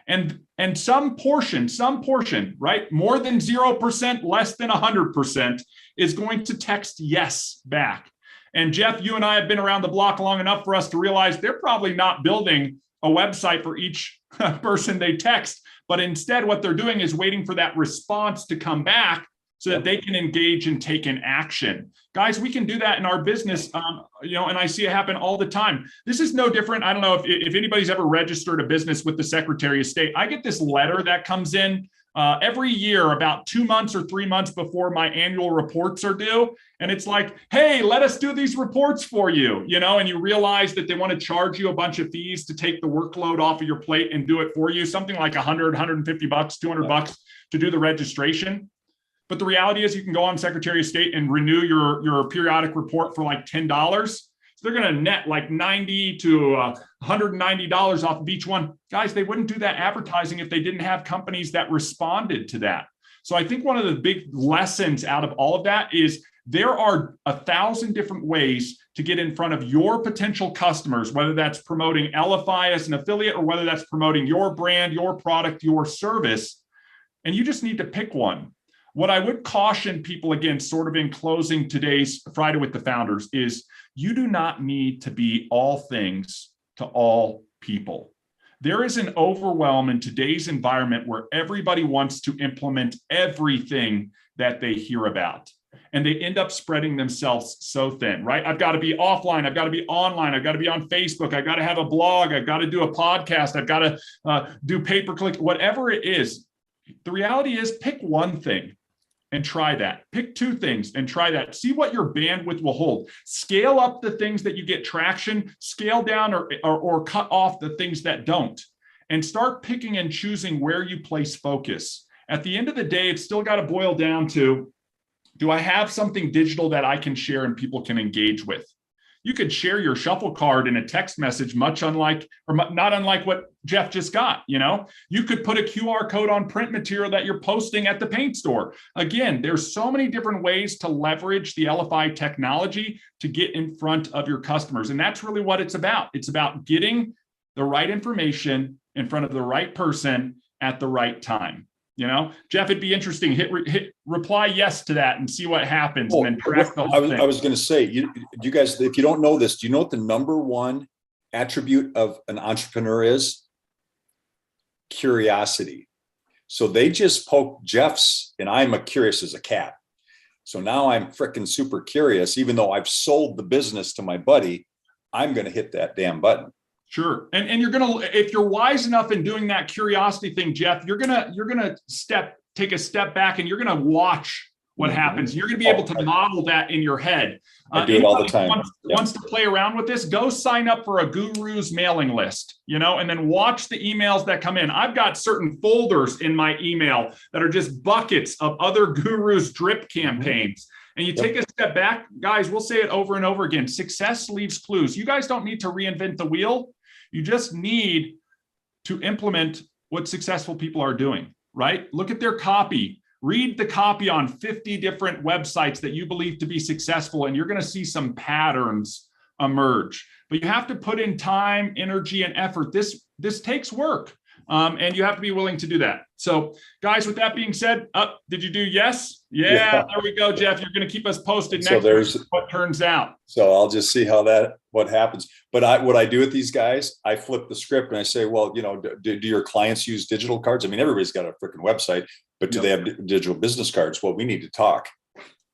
And some portion, right? More than 0%, less than 100% is going to text yes back. And Jeff, you and I have been around the block long enough for us to realize they're probably not building a website for each person they text, but instead what they're doing is waiting for that response to come back so that they can engage and take an action. Guys, we can do that in our business, and I see it happen all the time. This is no different. I don't know if anybody's ever registered a business with the Secretary of State. I get this letter that comes in every year about 2 months or 3 months before my annual reports are due. And it's like, hey, let us do these reports for you, and you realize that they want to charge you a bunch of fees to take the workload off of your plate and do it for you, something like $100, $150, $200 to do the registration. But the reality is you can go on Secretary of State and renew your periodic report for like $10. So they're going to net like $90 to $190 off of each one. Guys, they wouldn't do that advertising if they didn't have companies that responded to that. So I think one of the big lessons out of all of that is there are 1,000 different ways to get in front of your potential customers, whether that's promoting Elify as an affiliate or whether that's promoting your brand, your product, your service. And you just need to pick one. What I would caution people, again, sort of in closing today's Friday with the Founders, is you do not need to be all things to all people. There is an overwhelm in today's environment where everybody wants to implement everything that they hear about. And they end up spreading themselves so thin, right? I've got to be offline. I've got to be online. I've got to be on Facebook. I've got to have a blog. I've got to do a podcast. I've got to do pay-per-click, whatever it is. The reality is pick one thing and try that. Pick 2 things and try that. See what your bandwidth will hold. Scale up the things that you get traction, scale down or cut off the things that don't, and start picking and choosing where you place focus. At the end of the day, it's still got to boil down to, do I have something digital that I can share and people can engage with? You could share your shuffle card in a text message, not unlike what Jeff just got. You could put a QR code on print material that you're posting at the paint store. Again, there's so many different ways to leverage the Elify technology to get in front of your customers. And that's really what it's about. It's about getting the right information in front of the right person at the right time. Jeff, it'd be interesting. Hit reply yes to that and see what happens, and then track the whole thing. I was going to say, you guys, if you don't know this, do you know what the number one attribute of an entrepreneur is? Curiosity. So they just poked Jeff's, and I'm curious as a cat. So now I'm freaking super curious. Even though I've sold the business to my buddy, I'm going to hit that damn button. Sure. And you're going to, if you're wise enough in doing that curiosity thing, Jeff, you're going to take a step back and you're going to watch what happens. You're going to be able to model that in your head. I do it all the time. Wants to play around with this, go sign up for a guru's mailing list, and then watch the emails that come in. I've got certain folders in my email that are just buckets of other gurus' drip campaigns. And you take a step back, guys, we'll say it over and over again. Success leaves clues. You guys don't need to reinvent the wheel. You just need to implement what successful people are doing, right? Look at their copy. Read the copy on 50 different websites that you believe to be successful, and you're going to see some patterns emerge. But you have to put in time, energy, and effort. This takes work, and you have to be willing to do that. So, guys, with that being said, did you do yes? Yeah, there we go, Jeff. You're going to keep us posted next week what turns out. So I'll just see what happens. But what I do with these guys, I flip the script and I say, well, do your clients use digital cards? I mean, everybody's got a freaking website, but do they have digital business cards? Well, we need to talk.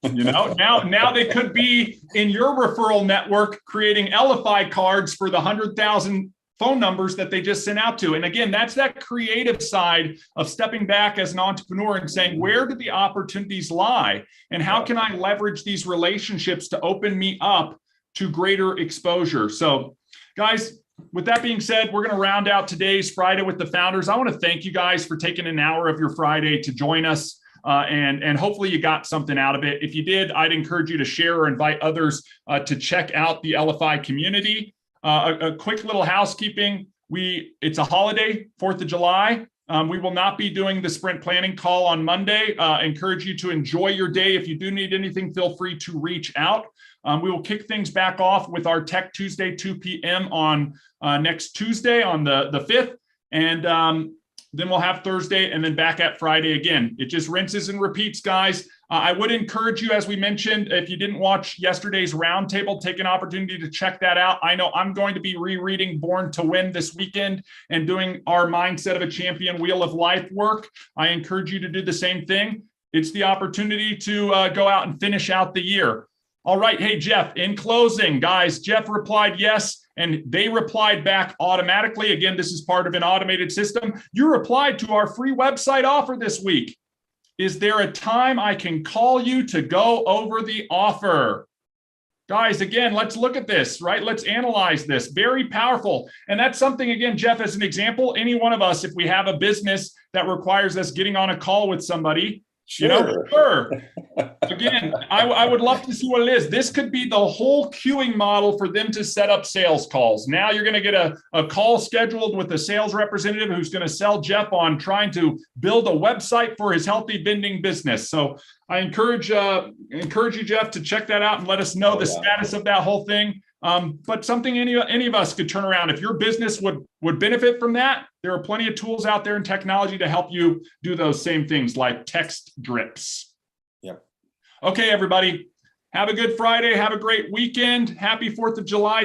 Now they could be in your referral network creating Elify cards for the 100,000 phone numbers that they just sent out to. And again, that's that creative side of stepping back as an entrepreneur and saying, where do the opportunities lie? And how can I leverage these relationships to open me up to greater exposure? So guys, with that being said, we're going to round out today's Friday with the Founders. I want to thank you guys for taking an hour of your Friday to join us. and hopefully you got something out of it. If you did, I'd encourage you to share or invite others to check out the Elify community. A quick little housekeeping. It's a holiday, 4th of July. We will not be doing the sprint planning call on Monday. Encourage you to enjoy your day. If you do need anything, feel free to reach out. We will kick things back off with our Tech Tuesday, 2 p.m. on next Tuesday on the 5th. And then we'll have Thursday and then back at Friday again. It just rinses and repeats, guys. I would encourage you, as we mentioned, if you didn't watch yesterday's roundtable, take an opportunity to check that out. I know I'm going to be rereading Born to Win this weekend and doing our Mindset of a Champion Wheel of Life work. I encourage you to do the same thing. It's the opportunity to go out and finish out the year. All right. Hey, Jeff, in closing, guys, Jeff replied yes, and they replied back automatically. Again, this is part of an automated system. You replied to our free website offer this week. Is there a time I can call you to go over the offer? Guys, again, let's look at this, right? Let's analyze this. Very powerful. And that's something, again, Jeff, as an example, any one of us, if we have a business that requires us getting on a call with somebody, sure. Again, I would love to see what it is. This could be the whole queuing model for them to set up sales calls. Now you're going to get a call scheduled with a sales representative who's going to sell Jeff on trying to build a website for his healthy bending business. So I encourage you, Jeff, to check that out and let us know the status of that whole thing. But something any of us could turn around. If your business would benefit from that, there are plenty of tools out there in technology to help you do those same things like text drips. Yep. Okay, everybody. Have a good Friday. Have a great weekend. Happy 4th of July to